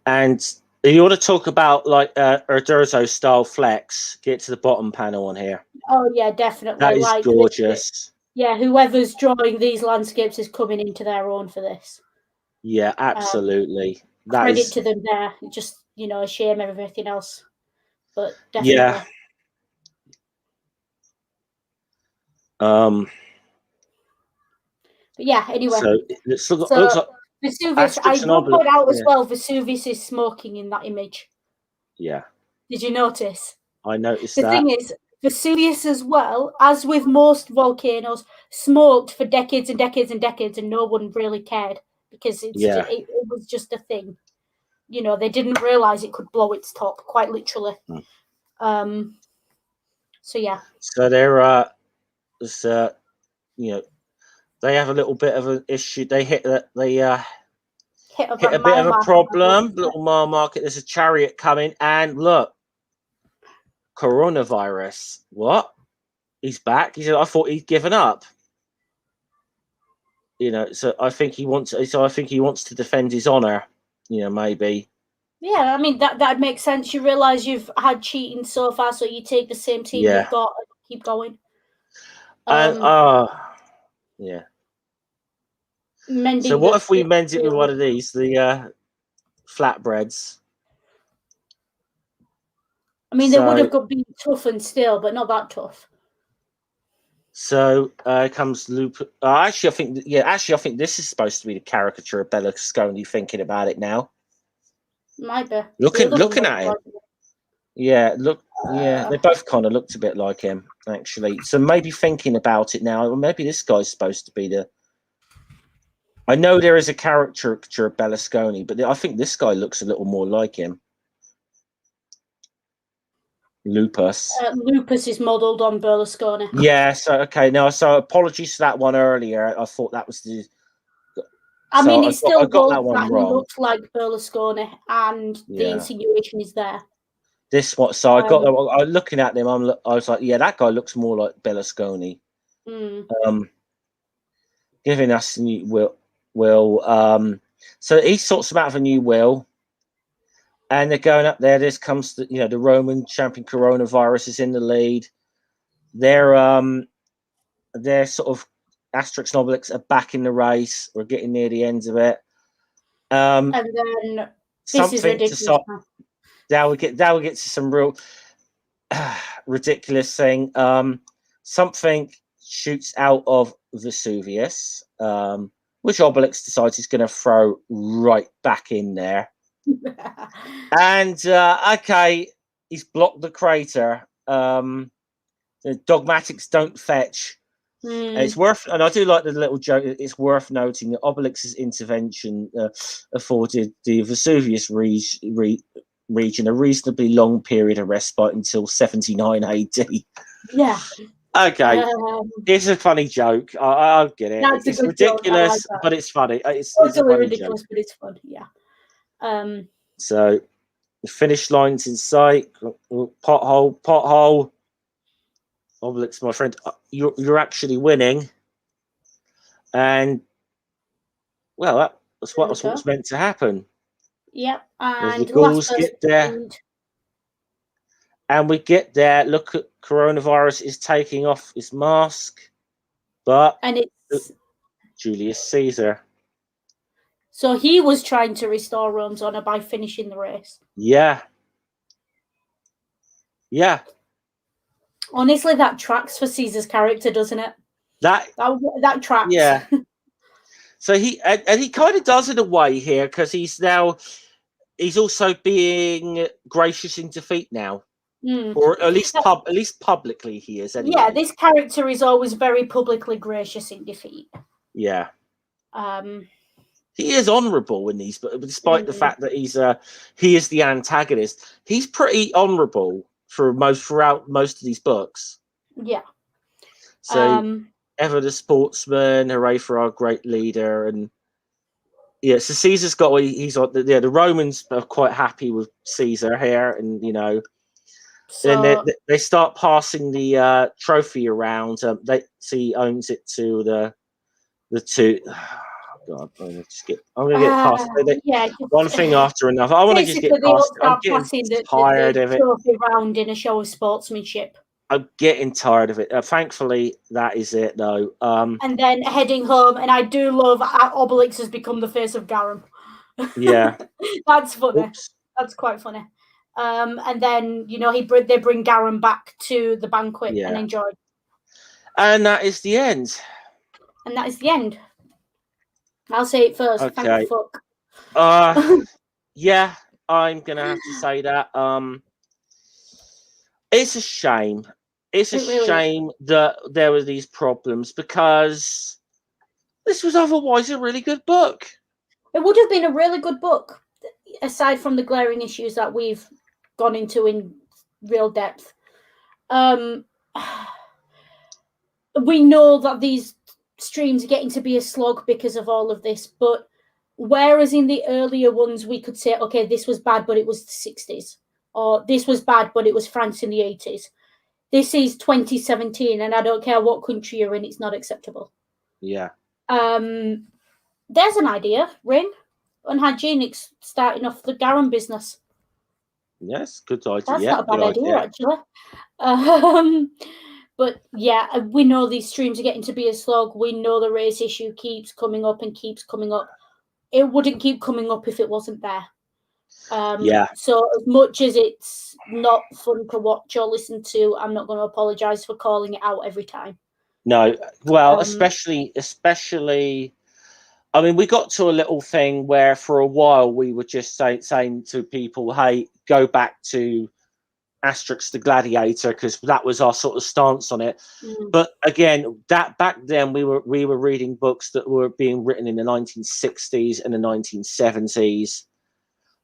And you want to talk about like Uderzo style flex? Get to the bottom panel on here. Oh yeah, definitely. That is gorgeous. Yeah, whoever's drawing these landscapes is coming into their own for this. Yeah, absolutely. Credit to them there. Just a shame everything else, but definitely. Um, But yeah, anyway. so it looks like Vesuvius, I Asterix and will Obelix. point out as well, Vesuvius is smoking in that image. Yeah. Did you notice? I noticed The that. thing is, Vesuvius as well, as with most volcanoes, smoked for decades and decades and decades, and no one really cared because it was just a thing. You know, they didn't realize it could blow its top, quite literally. So yeah. So they're you know, they have a little bit of an issue. They hit a bit of a problem. Little mile market. There's a chariot coming, and look, coronavirus. What? He's back. He said, "I thought he'd given up." You know, so I think he wants. So I think he wants to defend his honor. You know, maybe. Yeah, I mean that makes sense. You realise you've had cheating so far, so you take the same team you've got and keep going. And yeah. So what if we mend it with one of these, the flatbreads? I mean, they would have been tough and still, but not that tough. So comes Loop. Actually, I think this is supposed to be the caricature of Berlusconi. Thinking about it now, might be looking at him. Yeah, they both kind of looked a bit like him, actually. So maybe thinking about it now, maybe this guy's supposed to be the. I know there is a caricature of Berlusconi, but I think this guy looks a little more like him. Lupus. Lupus is modelled on Berlusconi. Yeah. So okay. No. So apologies for that one earlier. I thought that was the. I mean, it still got that one wrong. He looks like Berlusconi, and the insinuation is there. This one. So I got. I was looking at them. I was like, yeah, that guy looks more like Berlusconi. Giving us a new will. So he sorts them out of a new will. And they're going up there. This comes the Roman champion coronavirus is in the lead. They're sort of Asterix and Obelix are back in the race. We're getting near the end of it. And then this is ridiculous. Now we get to some real ridiculous thing. Something shoots out of Vesuvius, which Obelix decides he's going to throw right back in there. And okay, he's blocked the crater. The dogmatics don't fetch. And it's worth, and I do like the little joke. It's worth noting that Obelix's intervention afforded the Vesuvius region a reasonably long period of respite until 79 AD. Yeah. Okay, it's a funny joke. I get it. It's ridiculous, but it's funny. It's totally ridiculous, but it's fun. Yeah. So the finish line's in sight. Pothole. Obelix, my friend, you're actually winning, and well, that's what's meant to happen. Yep, and the Gauls get there, and we get there. Look at coronavirus is taking off his mask, and it's Julius Caesar. So he was trying to restore Rome's honor by finishing the race. Yeah. Yeah. Honestly, that tracks for Caesar's character, doesn't it? That tracks. Yeah. So he kind of does in a way here because he's also being gracious in defeat now, or at least publicly he is. Anyway. Yeah, this character is always very publicly gracious in defeat. Yeah. He is honourable in these, but despite the fact that he is the antagonist, he's pretty honourable throughout most of these books. Yeah. So ever the sportsman, hooray for our great leader, and yeah. So Caesar's got the Romans are quite happy with Caesar here, and then they start passing the trophy around. He owns it to the two. God, I'm gonna get past one thing after another. I want to just get past it. I'm getting tired of it. Around in a show of sportsmanship. I'm getting tired of it. Thankfully, that is it, though. And then heading home, and I do love Obelix has become the face of Garum. Yeah, that's funny. Oops. That's quite funny. And then they bring Garum back to the banquet and enjoy. And that is the end. And that is the end. I'll say it first. Okay. Thank fuck. Yeah, I'm gonna have to say that. It's a shame. It's a shame that there were these problems because this was otherwise a really good book. It would have been a really good book, aside from the glaring issues that we've gone into in real depth. We know that these streams are getting to be a slog because of all of this, but whereas in the earlier ones we could say, okay, this was bad, but it was the 60s, or this was bad, but it was France in the 80s. This is 2017, and I don't care what country you're in, it's not acceptable. Yeah. There's an idea, Rin. Unhygienics starting off the garum business. Yes, good idea. That's yeah, not a bad idea, actually. But yeah, we know these streams are getting to be a slog. We know the race issue keeps coming up and keeps coming up. It wouldn't keep coming up if it wasn't there. So as much as it's not fun to watch or listen to, I'm not going to apologise for calling it out every time. No, well, especially. I mean, we got to a little thing where for a while we were just saying to people, "Hey, go back to Asterix the Gladiator," because that was our sort of stance on it. But again, that back then we were reading books that were being written in the 1960s and the 1970s.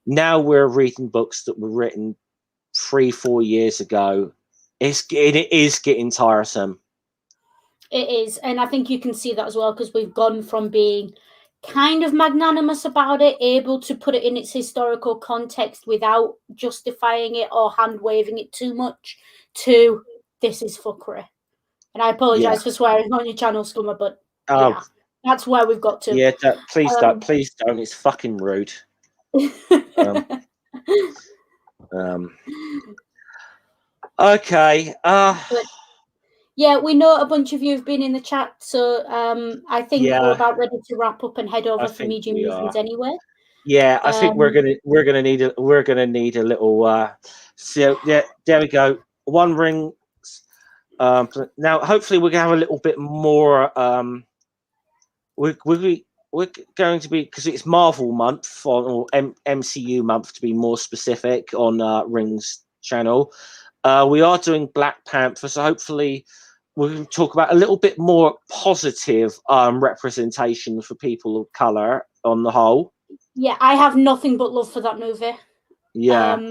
Now we're reading books that were written 3-4 years ago. It is getting tiresome. It is, and I think you can see that as well because we've gone from being kind of magnanimous about it, able to put it in its historical context without justifying it or hand-waving it too much, to this is fuckery. And I apologise for swearing on your channel, Scummer, but yeah, that's where we've got to. Yeah, please don't. It's fucking rude. Okay. But yeah, we know a bunch of you have been in the chat, so I think we're about ready to wrap up and head over for Medium Musings anyway. Yeah, I think we're gonna need a little. So yeah, there we go. One ring. Now, hopefully, we're gonna have a little bit more. We're going to be, because it's Marvel month or MCU month to be more specific on Ring's channel. We are doing Black Panther, so hopefully we can talk about a little bit more positive representation for people of color on the whole. Yeah, I have nothing but love for that movie. Yeah.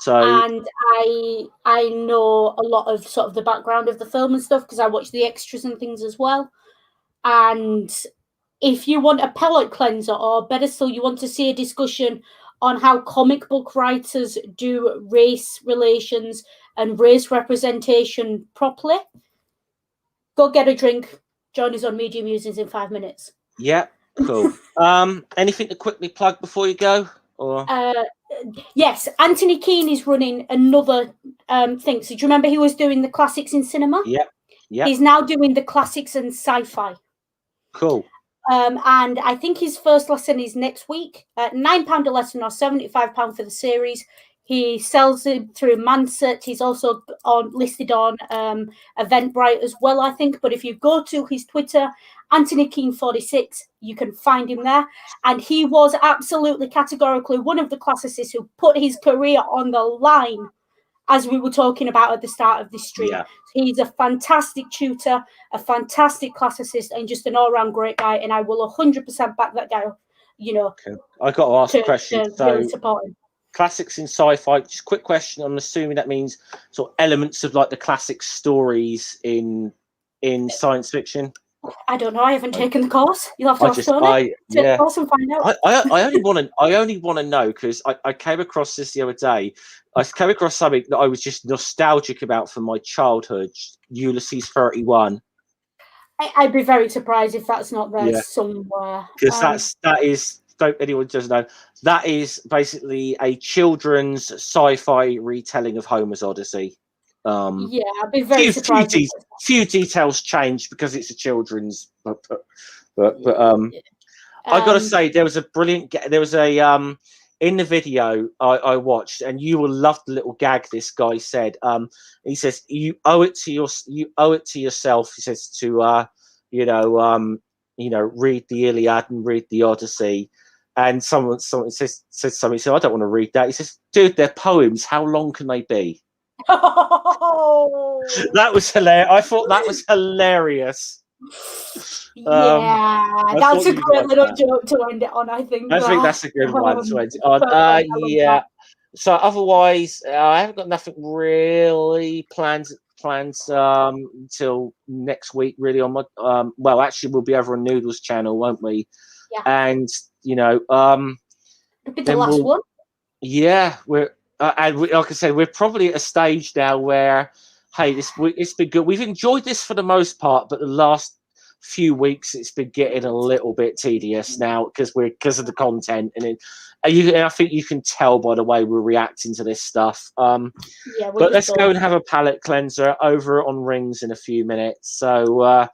And I know a lot of sort of the background of the film and stuff because I watch the extras and things as well. And if you want a palate cleanser, or better still, you want to see a discussion on how comic book writers do race relations and race representation properly, go get a drink. Join us on Medium Musings in 5 minutes. Yeah, cool. Anything to quickly plug before you go? Or yes, Anthony Keane is running another thing. So do you remember he was doing the classics in cinema? Yeah. He's now doing the classics and sci-fi. Cool. And I think his first lesson is next week. £9 a lesson or £75 for the series. He sells it through Mansert. He's also listed on Eventbrite as well, I think. But if you go to his Twitter, Anthony Keane 46, you can find him there. And he was absolutely categorically one of the classicists who put his career on the line, as we were talking about at the start of this stream. Yeah. He's a fantastic tutor, a fantastic classicist, and just an all-round great guy. And I will 100% back that guy up, you know. Okay. I got to ask a question. So, really support him. Classics in sci-fi, just quick question. I'm assuming that means sort of elements of like the classic stories in science fiction. I don't know. I haven't taken the course. You'll have to ask Tony. Take the course and find out. I only want to know because I came across this the other day. I came across something that I was just nostalgic about from my childhood. Ulysses 31. I'd be very surprised if that's not there somewhere. Because that is. Don't anyone doesn't know, that is basically a children's sci-fi retelling of Homer's Odyssey. Yeah, I'd be very surprised. Few details change because it's a children's, but I got to say there was a in the video I watched, and you will love the little gag this guy said. He says you owe it to yourself. He says to read the Iliad and read the Odyssey. And someone says something. He said, I don't want to read that. He says, dude, they're poems. How long can they be? Oh. That was hilarious. I thought that was hilarious. That's a great little joke to end it on, I think. I think that's a good one to end it on. Yeah. So otherwise, I haven't got nothing really planned until next week. Really, on my well, actually, we'll be over on Noodle's channel, won't we? Yeah. And it'll be the last one. Yeah, we're and like I said, we're probably at a stage now where, hey, it's been good. We've enjoyed this for the most part, but the last few weeks it's been getting a little bit tedious now because of the content, and I think you can tell by the way we're reacting to this stuff. But let's go and have a palate cleanser over on Rings in a few minutes. So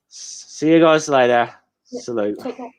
see you guys later. Yeah. Salute. Take care.